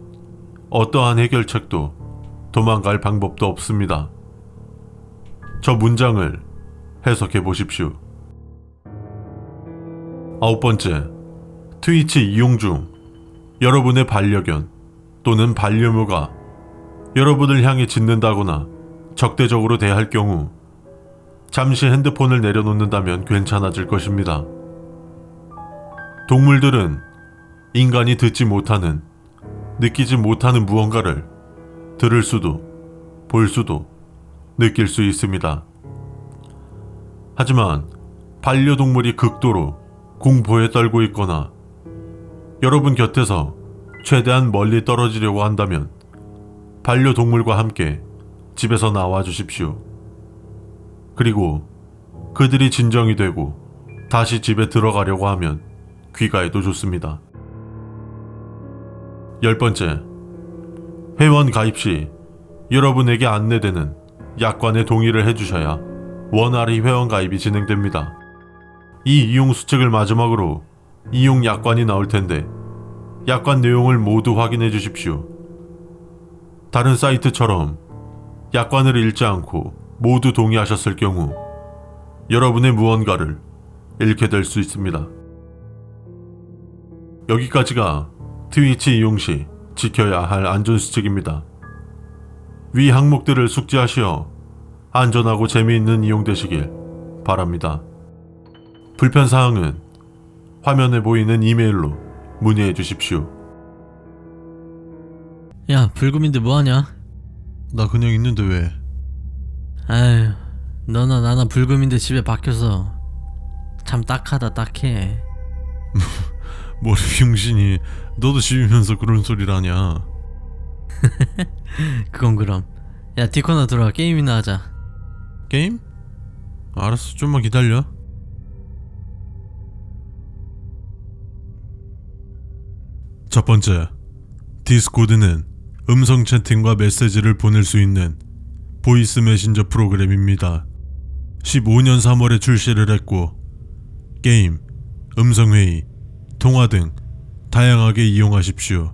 어떠한 해결책도 도망갈 방법도 없습니다. 저 문장을 해석해 보십시오. 9번째, 트위치 이용 중 여러분의 반려견 또는 반려묘가 여러분을 향해 짖는다거나 적대적으로 대할 경우 잠시 핸드폰을 내려놓는다면 괜찮아질 것입니다. 동물들은 인간이 듣지 못하는, 느끼지 못하는 무언가를 들을 수도, 볼 수도, 느낄 수 있습니다. 하지만 반려동물이 극도로 공포에 떨고 있거나 여러분 곁에서 최대한 멀리 떨어지려고 한다면 반려동물과 함께 집에서 나와 주십시오. 그리고 그들이 진정이 되고 다시 집에 들어가려고 하면 귀가해도 좋습니다. 10번째, 회원 가입 시 여러분에게 안내되는 약관에 동의를 해주셔야 원활히 회원가입이 진행됩니다. 이 이용 수칙을 마지막으로 이용 약관이 나올 텐데 약관 내용을 모두 확인해 주십시오. 다른 사이트처럼 약관을 읽지 않고 모두 동의하셨을 경우 여러분의 무언가를 잃게 될 수 있습니다. 여기까지가 트위치 이용 시 지켜야 할 안전수칙입니다. 위 항목들을 숙지하시어 안전하고 재미있는 이용 되시길 바랍니다. 불편사항은 화면에 보이는 이메일로 문의해 주십시오. 야, 불금인데 뭐하냐? 나 그냥 있는데 왜? 아휴, 너나 나나 불금인데 집에 박혀서 참 딱하다 딱해. 머리 병신이 너도 집이면서 그런 소리를 하냐? 그건 그럼. 야, 디코나 들어와. 게임이나 하자. 게임? 알았어, 좀만 기다려. 첫 번째, 디스코드는 음성 채팅과 메시지를 보낼 수 있는 보이스 메신저 프로그램입니다. 15년 3월에 출시를 했고 게임, 음성회의, 통화 등 다양하게 이용하십시오.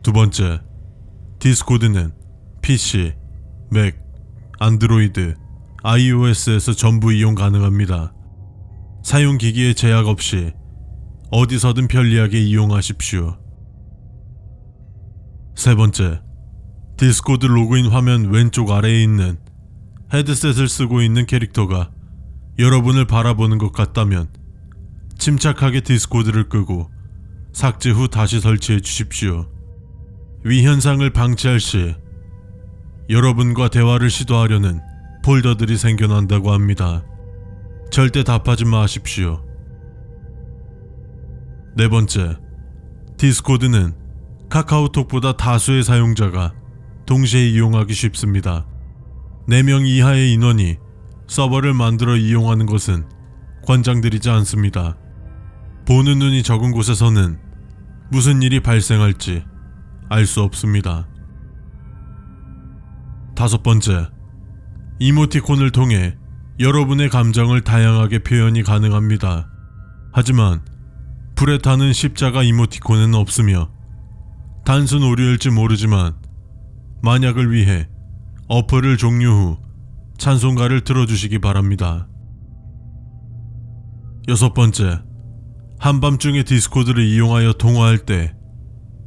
두 번째, 디스코드는 PC, 맥, 안드로이드, iOS에서 전부 이용 가능합니다. 사용 기기에 제약 없이 어디서든 편리하게 이용하십시오. 세 번째, 디스코드 로그인 화면 왼쪽 아래에 있는 헤드셋을 쓰고 있는 캐릭터가 여러분을 바라보는 것 같다면 침착하게 디스코드를 끄고 삭제 후 다시 설치해 주십시오. 위 현상을 방치할 시 여러분과 대화를 시도하려는 폴더들이 생겨난다고 합니다. 절대 답하지 마십시오. 네 번째, 디스코드는 카카오톡보다 다수의 사용자가 동시에 이용하기 쉽습니다. 4명 이하의 인원이 서버를 만들어 이용하는 것은 권장드리지 않습니다. 보는 눈이 적은 곳에서는 무슨 일이 발생할지 알 수 없습니다. 다섯 번째, 이모티콘을 통해 여러분의 감정을 다양하게 표현이 가능합니다. 하지만 불에 타는 십자가 이모티콘은 없으며 단순 오류일지 모르지만 만약을 위해 어플을 종료 후 찬송가를 틀어주시기 바랍니다. 여섯 번째, 한밤중에 디스코드를 이용하여 통화할 때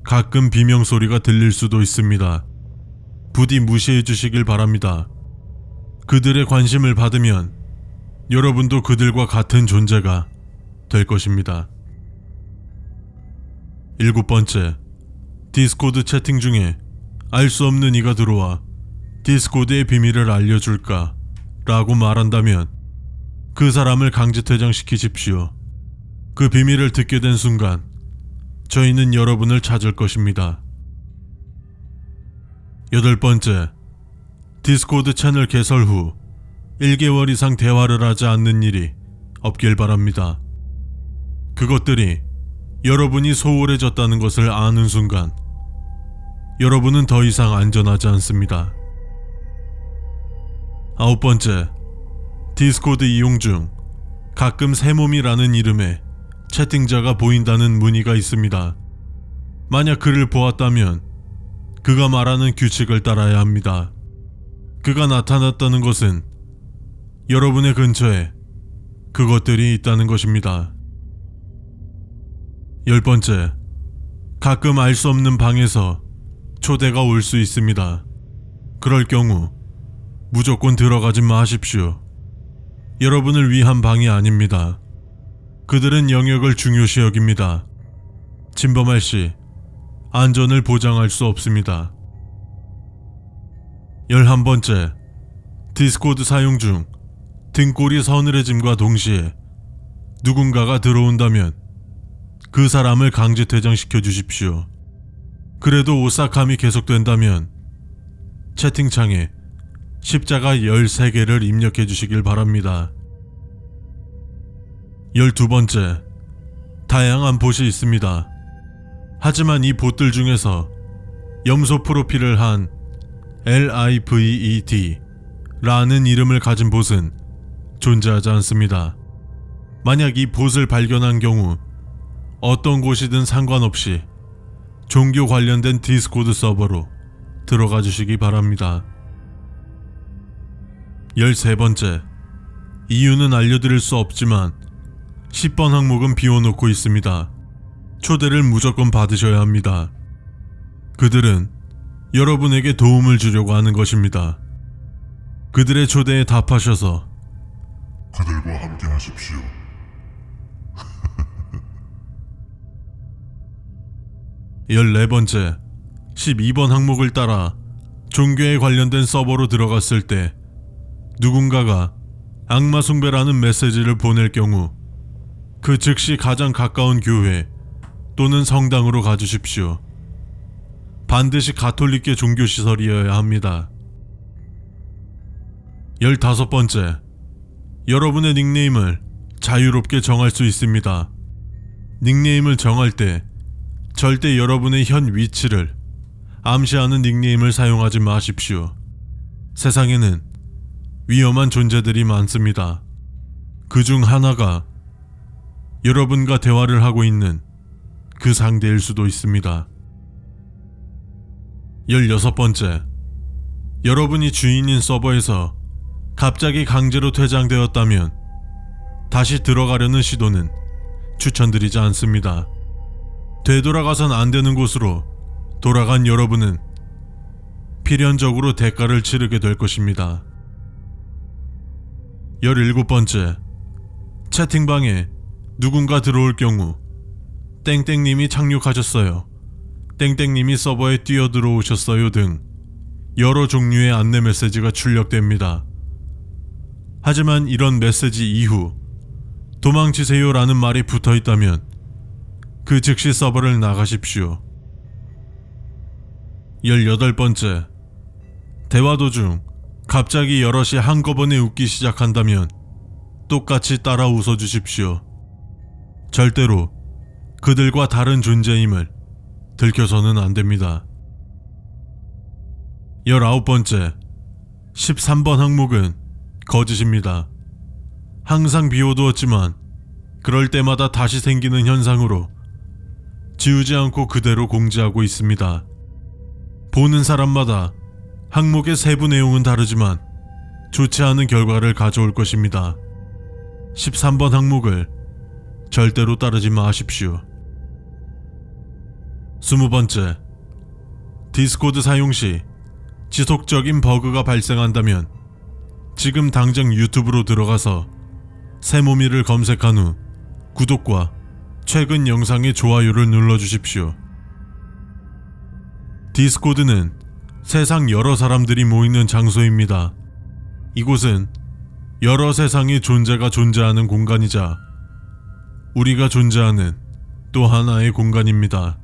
가끔 비명소리가 들릴 수도 있습니다. 부디 무시해 주시길 바랍니다. 그들의 관심을 받으면 여러분도 그들과 같은 존재가 될 것입니다. 일곱 번째, 디스코드 채팅 중에 알 수 없는 이가 들어와 디스코드의 비밀을 알려줄까? 라고 말한다면 그 사람을 강제 퇴장시키십시오. 그 비밀을 듣게 된 순간 저희는 여러분을 찾을 것입니다. 여덟 번째, 디스코드 채널 개설 후 1개월 이상 대화를 하지 않는 일이 없길 바랍니다. 그것들이 여러분이 소홀해졌다는 것을 아는 순간 여러분은 더 이상 안전하지 않습니다. 아홉 번째, 디스코드 이용 중 가끔 새몸이라는 이름의 채팅자가 보인다는 문의가 있습니다. 만약 그를 보았다면 그가 말하는 규칙을 따라야 합니다. 그가 나타났다는 것은 여러분의 근처에 그것들이 있다는 것입니다. 열 번째, 가끔 알 수 없는 방에서 초대가 올 수 있습니다. 그럴 경우 무조건 들어가지 마십시오. 여러분을 위한 방이 아닙니다. 그들은 영역을 중요시 여깁니다. 침범할 시 안전을 보장할 수 없습니다. 11번째, 디스코드 사용 중 등골이 서늘해짐과 동시에 누군가가 들어온다면 그 사람을 강제 퇴장시켜 주십시오. 그래도 오싹함이 계속된다면 채팅창에 십자가 13개를 입력해 주시길 바랍니다. 12번째, 다양한 봇이 있습니다. 하지만 이 봇들 중에서 염소 프로필을 한 LIVET, 라는 이름을 가진 봇은 존재하지 않습니다. 만약 이 봇을 발견한 경우 어떤 곳이든 상관없이 종교 관련된 디스코드 서버로 들어가 주시기 바랍니다. 13번째, 이유는 알려드릴 수 없지만 10번 항목은 비워놓고 있습니다. 초대를 무조건 받으셔야 합니다. 그들은 여러분에게 도움을 주려고 하는 것입니다. 그들의 초대에 답하셔서 그들과 함께 하십시오. 14번째, 12번 항목을 따라 종교에 관련된 서버로 들어갔을 때 누군가가 악마 숭배라는 메시지를 보낼 경우 그 즉시 가장 가까운 교회 또는 성당으로 가주십시오. 반드시 가톨릭계 종교시설이어야 합니다. 15번째, 여러분의 닉네임을 자유롭게 정할 수 있습니다. 닉네임을 정할 때 절대 여러분의 현 위치를 암시하는 닉네임을 사용하지 마십시오. 세상에는 위험한 존재들이 많습니다. 그 중 하나가 여러분과 대화를 하고 있는 그 상대일 수도 있습니다. 16번째, 여러분이 주인인 서버에서 갑자기 강제로 퇴장되었다면 다시 들어가려는 시도는 추천드리지 않습니다. 되돌아가선 안 되는 곳으로 돌아간 여러분은 필연적으로 대가를 치르게 될 것입니다. 17번째, 채팅방에 누군가 들어올 경우 땡땡님이 착륙하셨어요, 땡땡님이 서버에 뛰어들어오셨어요 등 여러 종류의 안내 메시지가 출력됩니다. 하지만 이런 메시지 이후 도망치세요 라는 말이 붙어있다면 그 즉시 서버를 나가십시오. 18번째, 대화 도중 갑자기 여럿이 한꺼번에 웃기 시작한다면 똑같이 따라 웃어주십시오. 절대로 그들과 다른 존재임을 들켜서는 안됩니다. 19번째, 13번 항목은 거짓입니다. 항상 비워두었지만 그럴 때마다 다시 생기는 현상으로 지우지 않고 그대로 공지하고 있습니다. 보는 사람마다 항목의 세부 내용은 다르지만 좋지 않은 결과를 가져올 것입니다. 13번 항목을 절대로 따르지 마십시오. 20번째, 디스코드 사용 시 지속적인 버그가 발생한다면 지금 당장 유튜브로 들어가서 새모미를 검색한 후 구독과 최근 영상의 좋아요를 눌러주십시오. 디스코드는 세상 여러 사람들이 모이는 장소입니다. 이곳은 여러 세상의 존재가 존재하는 공간이자 우리가 존재하는 또 하나의 공간입니다.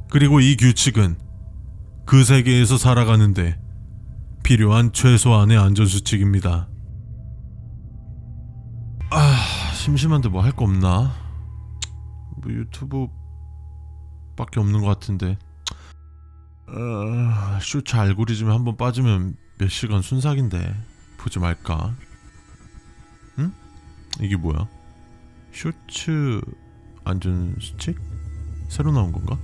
그리고 이 규칙은 그 세계에서 살아가는데 필요한 최소한의 안전수칙입니다. 심심한데 뭐 할 거 없나? 뭐 유튜브 밖에 없는 것 같은데. 쇼츠 알고리즘에 한번 빠지면 몇 시간 순삭인데 보지 말까? 응? 이게 뭐야? 쇼츠 안전수칙? 새로 나온 건가?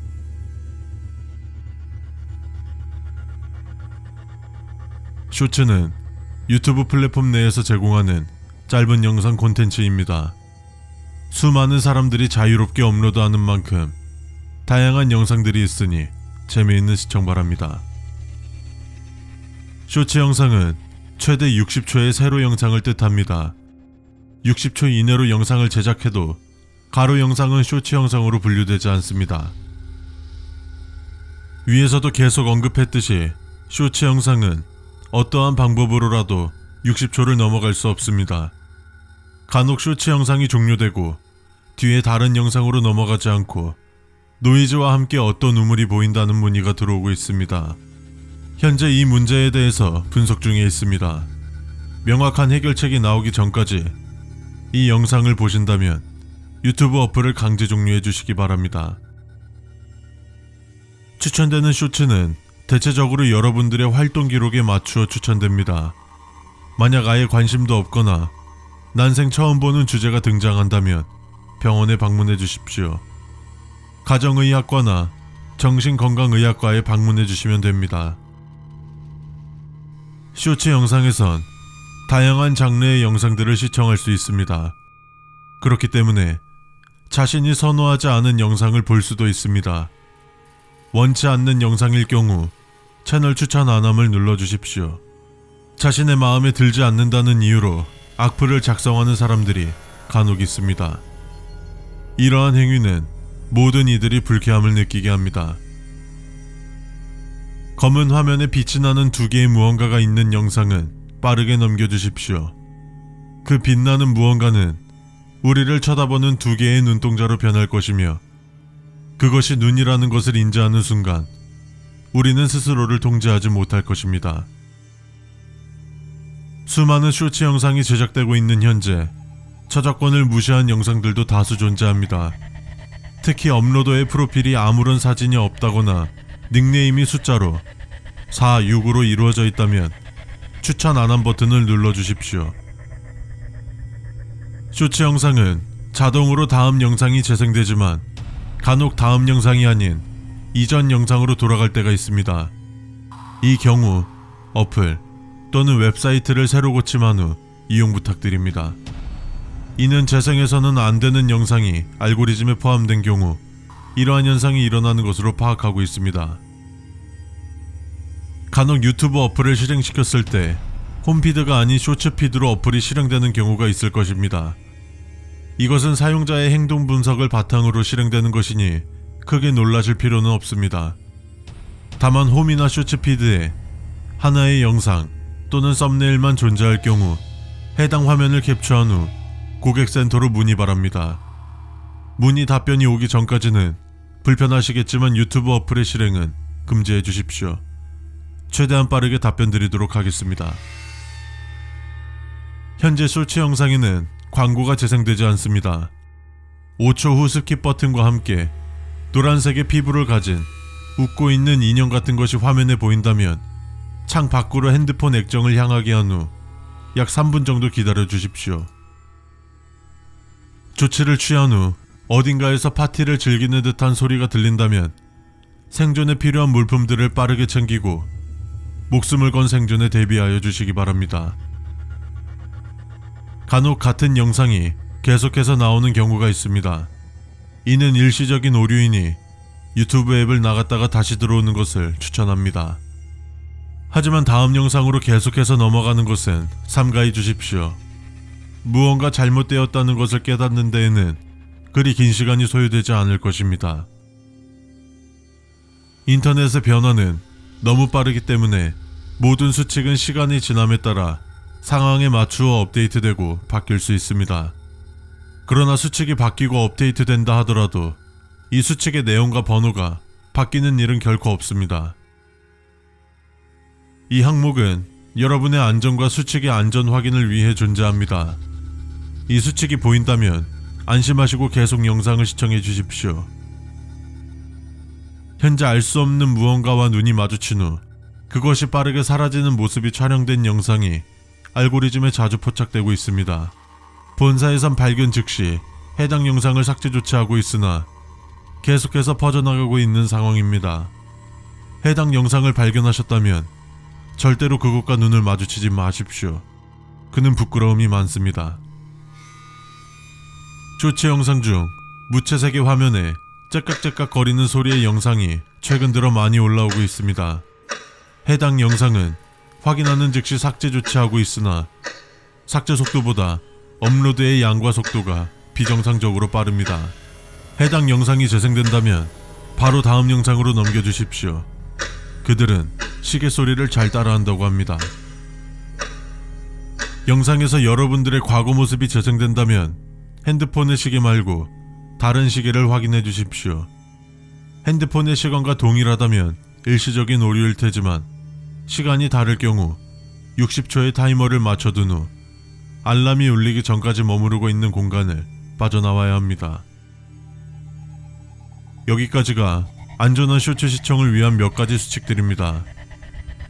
쇼츠는 유튜브 플랫폼 내에서 제공하는 짧은 영상 콘텐츠입니다. 수많은 사람들이 자유롭게 업로드하는 만큼 다양한 영상들이 있으니 재미있는 시청 바랍니다. 쇼츠 영상은 최대 60초의 세로 영상을 뜻합니다. 60초 이내로 영상을 제작해도 가로 영상은 쇼츠 영상으로 분류되지 않습니다. 위에서도 계속 언급했듯이 쇼츠 영상은 어떠한 방법으로라도 60초를 넘어갈 수 없습니다. 간혹 쇼츠 영상이 종료되고 뒤에 다른 영상으로 넘어가지 않고 노이즈와 함께 어떤 우물이 보인다는 문의가 들어오고 있습니다. 현재 이 문제에 대해서 분석 중에 있습니다. 명확한 해결책이 나오기 전까지 이 영상을 보신다면 유튜브 어플을 강제 종료해 주시기 바랍니다. 추천되는 쇼츠는 대체적으로 여러분들의 활동 기록에 맞추어 추천됩니다. 만약 아예 관심도 없거나 난생 처음 보는 주제가 등장한다면 병원에 방문해 주십시오. 가정의학과나 정신건강의학과에 방문해 주시면 됩니다. 쇼츠 영상에선 다양한 장르의 영상들을 시청할 수 있습니다. 그렇기 때문에 자신이 선호하지 않은 영상을 볼 수도 있습니다. 원치 않는 영상일 경우 채널 추천 안함을 눌러주십시오. 자신의 마음에 들지 않는다는 이유로 악플을 작성하는 사람들이 간혹 있습니다. 이러한 행위는 모든 이들이 불쾌함을 느끼게 합니다. 검은 화면에 빛이 나는 두 개의 무언가가 있는 영상은 빠르게 넘겨주십시오. 그 빛나는 무언가는 우리를 쳐다보는 두 개의 눈동자로 변할 것이며 그것이 눈이라는 것을 인지하는 순간 우리는 스스로를 통제하지 못할 것입니다. 수많은 쇼츠 영상이 제작되고 있는 현재 저작권을 무시한 영상들도 다수 존재합니다. 특히 업로더의 프로필이 아무런 사진이 없다거나 닉네임이 숫자로 4, 6으로 이루어져 있다면 추천 안함 버튼을 눌러주십시오. 쇼츠 영상은 자동으로 다음 영상이 재생되지만 간혹 다음 영상이 아닌 이전 영상으로 돌아갈 때가 있습니다. 이 경우 어플 또는 웹사이트를 새로 고침한 후 이용 부탁드립니다. 이는 재생해서는 안 되는 영상이 알고리즘에 포함된 경우 이러한 현상이 일어나는 것으로 파악하고 있습니다. 간혹 유튜브 어플을 실행시켰을 때 홈피드가 아닌 쇼츠피드로 어플이 실행되는 경우가 있을 것입니다. 이것은 사용자의 행동 분석을 바탕으로 실행되는 것이니 크게 놀라실 필요는 없습니다. 다만 홈이나 쇼츠피드에 하나의 영상 또는 썸네일만 존재할 경우 해당 화면을 캡처한 후 고객센터로 문의 바랍니다. 문의 답변이 오기 전까지는 불편하시겠지만 유튜브 어플의 실행은 금지해 주십시오. 최대한 빠르게 답변 드리도록 하겠습니다. 현재 쇼츠 영상에는 광고가 재생되지 않습니다. 5초 후 스킵 버튼과 함께 노란색의 피부를 가진 웃고 있는 인형 같은 것이 화면에 보인다면 창 밖으로 핸드폰 액정을 향하게 한 후 약 3분 정도 기다려 주십시오. 조치를 취한 후 어딘가에서 파티를 즐기는 듯한 소리가 들린다면 생존에 필요한 물품들을 빠르게 챙기고 목숨을 건 생존에 대비하여 주시기 바랍니다. 간혹 같은 영상이 계속해서 나오는 경우가 있습니다. 이는 일시적인 오류이니 유튜브 앱을 나갔다가 다시 들어오는 것을 추천합니다. 하지만 다음 영상으로 계속해서 넘어가는 것은 삼가해 주십시오. 무언가 잘못되었다는 것을 깨닫는 데에는 그리 긴 시간이 소요되지 않을 것입니다. 인터넷의 변화는 너무 빠르기 때문에 모든 수칙은 시간이 지남에 따라 상황에 맞추어 업데이트되고 바뀔 수 있습니다. 그러나 수칙이 바뀌고 업데이트된다 하더라도 이 수칙의 내용과 번호가 바뀌는 일은 결코 없습니다. 이 항목은 여러분의 안전과 수칙의 안전 확인을 위해 존재합니다. 이 수칙이 보인다면 안심하시고 계속 영상을 시청해 주십시오. 현재 알 수 없는 무언가와 눈이 마주친 후 그것이 빠르게 사라지는 모습이 촬영된 영상이 알고리즘에 자주 포착되고 있습니다. 본사에선 발견 즉시 해당 영상을 삭제 조치하고 있으나 계속해서 퍼져나가고 있는 상황입니다. 해당 영상을 발견하셨다면 절대로 그것과 눈을 마주치지 마십시오. 그는 부끄러움이 많습니다. 쇼츠 영상 중 무채색의 화면에 째깍째깍 거리는 소리의 영상이 최근 들어 많이 올라오고 있습니다. 해당 영상은 확인하는 즉시 삭제 조치하고 있으나 삭제 속도보다 업로드의 양과 속도가 비정상적으로 빠릅니다. 해당 영상이 재생된다면 바로 다음 영상으로 넘겨주십시오. 그들은 시계 소리를 잘 따라한다고 합니다. 영상에서 여러분들의 과거 모습이 재생된다면 핸드폰의 시계 말고 다른 시계를 확인해 주십시오. 핸드폰의 시간과 동일하다면 일시적인 오류일 테지만 시간이 다를 경우 60초의 타이머를 맞춰둔 후 알람이 울리기 전까지 머무르고 있는 공간을 빠져나와야 합니다. 여기까지가 안전한 쇼츠 시청을 위한 몇 가지 수칙들입니다.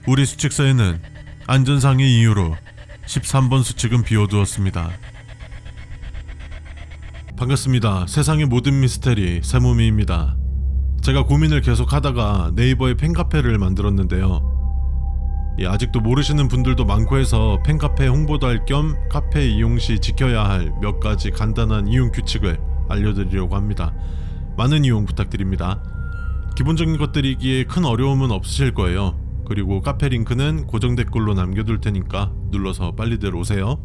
우리 수칙서에는 안전상의 이유로 13번 수칙은 비워두었습니다. 반갑습니다. 세상의 모든 미스테리 세모미입니다. 제가 고민을 계속 하다가 네이버에 팬카페를 만들었는데요. 아직도 모르시는 분들도 많고 해서 팬카페 홍보도 할 겸 카페 이용 시 지켜야 할 몇 가지 간단한 이용 규칙을 알려드리려고 합니다. 많은 이용 부탁드립니다. 기본적인 것들이기에 큰 어려움은 없으실 거예요. 그리고 카페 링크는 고정 댓글로 남겨둘 테니까 눌러서 빨리들 오세요.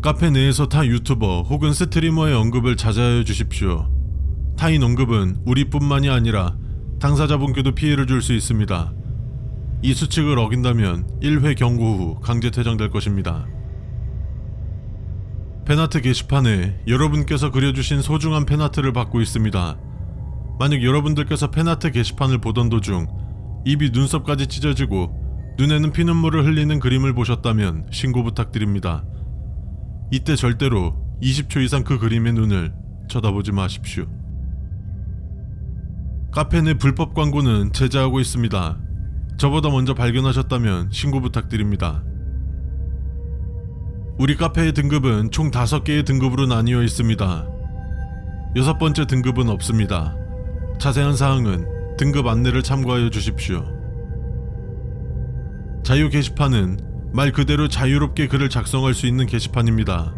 카페 내에서 타 유튜버 혹은 스트리머의 언급을 자제하여 주십시오. 타인 언급은 우리뿐만이 아니라 당사자분께도 피해를 줄 수 있습니다. 이 수칙을 어긴다면 1회 경고 후 강제 퇴장될 것입니다. 팬아트 게시판에 여러분께서 그려주신 소중한 팬아트를 받고 있습니다. 만약 여러분들께서 팬아트 게시판을 보던 도중 입이 눈썹까지 찢어지고 눈에는 피눈물을 흘리는 그림을 보셨다면 신고 부탁드립니다. 이때 절대로 20초 이상 그 그림의 눈을 쳐다보지 마십시오. 카페 내 불법 광고는 제재하고 있습니다. 저보다 먼저 발견하셨다면 신고 부탁드립니다. 우리 카페의 등급은 총 5개의 등급으로 나뉘어 있습니다. 6번째 등급은 없습니다. 자세한 사항은 등급 안내를 참고하여 주십시오. 자유 게시판은 말 그대로 자유롭게 글을 작성할 수 있는 게시판입니다.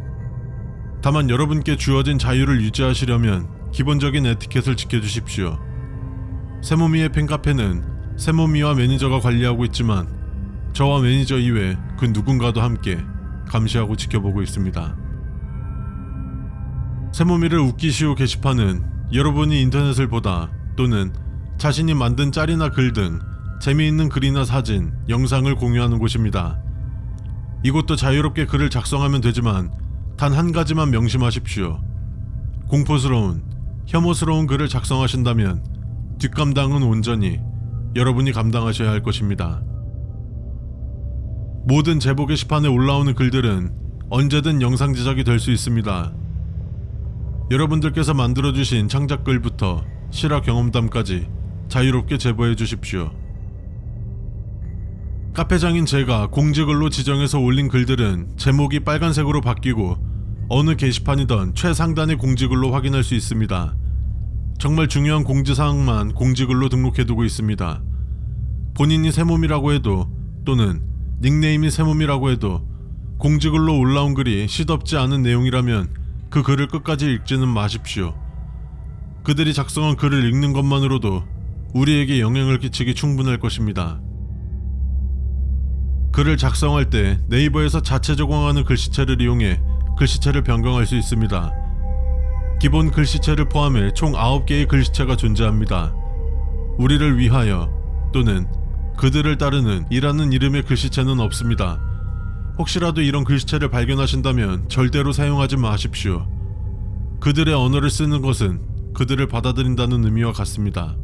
다만 여러분께 주어진 자유를 유지하시려면 기본적인 에티켓을 지켜주십시오. 세모미의 팬카페는 세모미와 매니저가 관리하고 있지만 저와 매니저 이외 그 누군가도 함께 감시하고 지켜보고 있습니다. 세모미를 웃기시오 게시판은 여러분이 인터넷을 보다 또는 자신이 만든 짤이나 글 등 재미있는 글이나 사진, 영상을 공유하는 곳입니다. 이곳도 자유롭게 글을 작성하면 되지만 단 한 가지만 명심하십시오. 공포스러운, 혐오스러운 글을 작성하신다면 뒷감당은 온전히 여러분이 감당하셔야 할 것입니다. 모든 제보 게시판에 올라오는 글들은 언제든 영상 제작이 될 수 있습니다. 여러분들께서 만들어주신 창작글부터 실화 경험담까지 자유롭게 제보해 주십시오. 카페장인 제가 공지글로 지정해서 올린 글들은 제목이 빨간색으로 바뀌고 어느 게시판이든 최상단의 공지글로 확인할 수 있습니다. 정말 중요한 공지사항만 공지글로 등록해두고 있습니다. 본인이 세몸이라고 해도 또는 닉네임이 세몸이라고 해도 공지글로 올라온 글이 시덥지 않은 내용이라면 그 글을 끝까지 읽지는 마십시오. 그들이 작성한 글을 읽는 것만으로도 우리에게 영향을 끼치기 충분할 것입니다. 글을 작성할 때 네이버에서 자체 제공하는 글씨체를 이용해 글씨체를 변경할 수 있습니다. 기본 글씨체를 포함해 총 9개의 글씨체가 존재합니다. 우리를 위하여 또는 그들을 따르는 이라는 이름의 글씨체는 없습니다. 혹시라도 이런 글씨체를 발견하신다면 절대로 사용하지 마십시오. 그들의 언어를 쓰는 것은 그들을 받아들인다는 의미와 같습니다.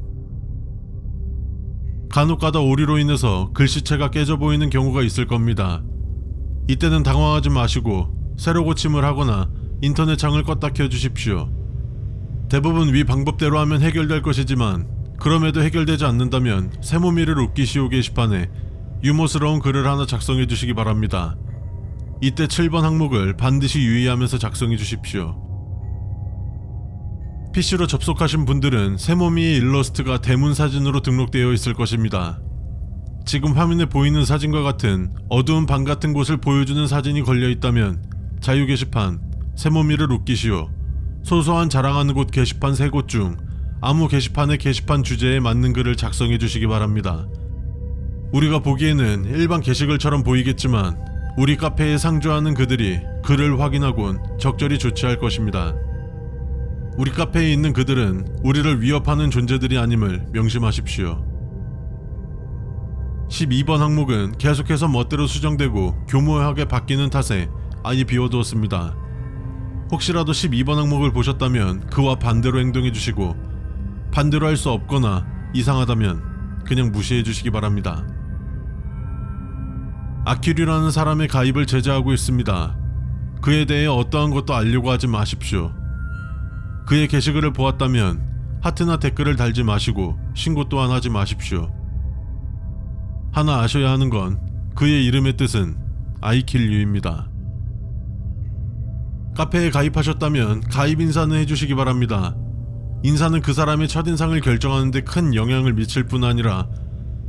간혹가다 오류로 인해서 글씨체가 깨져 보이는 경우가 있을 겁니다. 이때는 당황하지 마시고 새로 고침을 하거나 인터넷 창을 껐다 켜주십시오. 대부분 위 방법대로 하면 해결될 것이지만 그럼에도 해결되지 않는다면 세모미를 웃기시오 게시판에 유머스러운 글을 하나 작성해 주시기 바랍니다. 이때 7번 항목을 반드시 유의하면서 작성해 주십시오. PC로 접속하신 분들은 세모미의 일러스트가 대문 사진으로 등록되어 있을 것입니다. 지금 화면에 보이는 사진과 같은 어두운 방 같은 곳을 보여주는 사진이 걸려있다면 자유 게시판, 세모미를 웃기시오, 소소한 자랑하는 곳 게시판 3곳 중 아무 게시판의 게시판 주제에 맞는 글을 작성해 주시기 바랍니다. 우리가 보기에는 일반 게시글처럼 보이겠지만 우리 카페에 상주하는 그들이 글을 확인하곤 적절히 조치할 것입니다. 우리 카페에 있는 그들은 우리를 위협하는 존재들이 아님을 명심하십시오. 12번 항목은 계속해서 멋대로 수정되고 교모하게 바뀌는 탓에 아예 비워두었습니다. 혹시라도 12번 항목을 보셨다면 그와 반대로 행동해 주시고 반대로 할 수 없거나 이상하다면 그냥 무시해 주시기 바랍니다. 아키류라는 사람의 가입을 제재하고 있습니다. 그에 대해 어떠한 것도 알려고 하지 마십시오. 그의 게시글을 보았다면 하트나 댓글을 달지 마시고 신고 또한 하지 마십시오. 하나 아셔야 하는 건 그의 이름의 뜻은 아이킬유입니다. 카페에 가입하셨다면 가입 인사는 해주시기 바랍니다. 인사는 그 사람의 첫인상을 결정하는 데 큰 영향을 미칠 뿐 아니라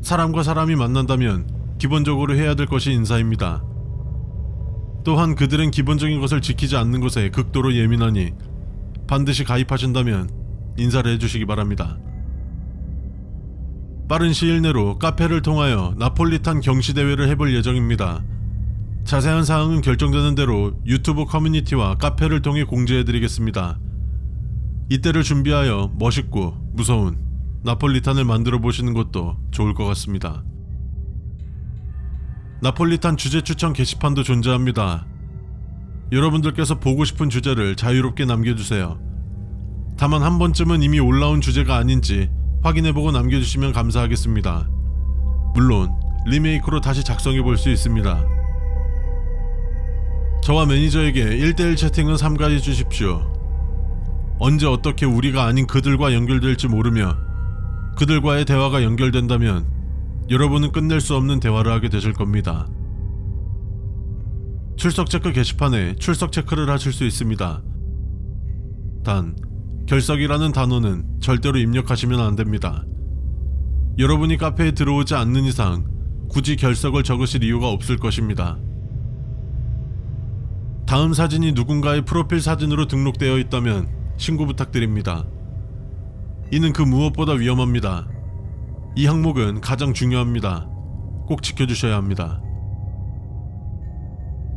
사람과 사람이 만난다면 기본적으로 해야 될 것이 인사입니다. 또한 그들은 기본적인 것을 지키지 않는 것에 극도로 예민하니 반드시 가입하신다면 인사를 해주시기 바랍니다. 빠른 시일 내로 카페를 통하여 나폴리탄 경시대회를 해볼 예정입니다. 자세한 사항은 결정되는 대로 유튜브 커뮤니티와 카페를 통해 공지해드리겠습니다. 이때를 준비하여 멋있고 무서운 나폴리탄을 만들어 보시는 것도 좋을 것 같습니다. 나폴리탄 주제 추천 게시판도 존재합니다. 여러분들께서 보고 싶은 주제를 자유롭게 남겨주세요. 다만 한 번쯤은 이미 올라온 주제가 아닌지 확인해보고 남겨주시면 감사하겠습니다. 물론 리메이크로 다시 작성해볼 수 있습니다. 저와 매니저에게 1대1 채팅은 삼가해 주십시오. 언제 어떻게 우리가 아닌 그들과 연결될지 모르며 그들과의 대화가 연결된다면 여러분은 끝낼 수 없는 대화를 하게 되실 겁니다. 출석 체크 게시판에 출석 체크를 하실 수 있습니다. 단, 결석이라는 단어는 절대로 입력하시면 안 됩니다. 여러분이 카페에 들어오지 않는 이상 굳이 결석을 적으실 이유가 없을 것입니다. 다음 사진이 누군가의 프로필 사진으로 등록되어 있다면 신고 부탁드립니다. 이는 그 무엇보다 위험합니다. 이 항목은 가장 중요합니다. 꼭 지켜주셔야 합니다.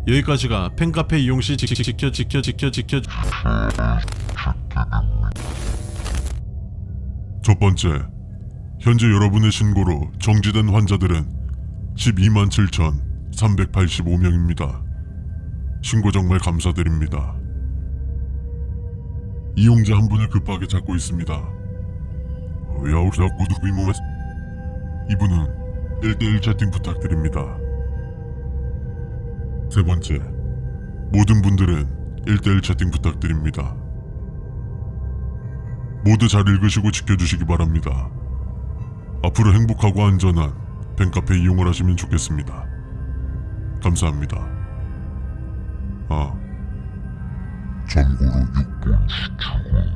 여기까지가 팬카페 이용 시 지켜 첫 번째, 현재 여러분의 신고로 정지된 환자들은 127,385명입니다. 신고 정말 감사드립니다. 이용자 한 분을 급하게 찾고 있습니다. 이분은 1대1 채팅 부탁드립니다. 세 번째, 모든 분들은 1대1 채팅 부탁드립니다. 모두 잘 읽으시고 지켜주시기 바랍니다. 앞으로 행복하고 안전한 팬카페 이용을 하시면 좋겠습니다. 감사합니다. 참고로 6번 시축은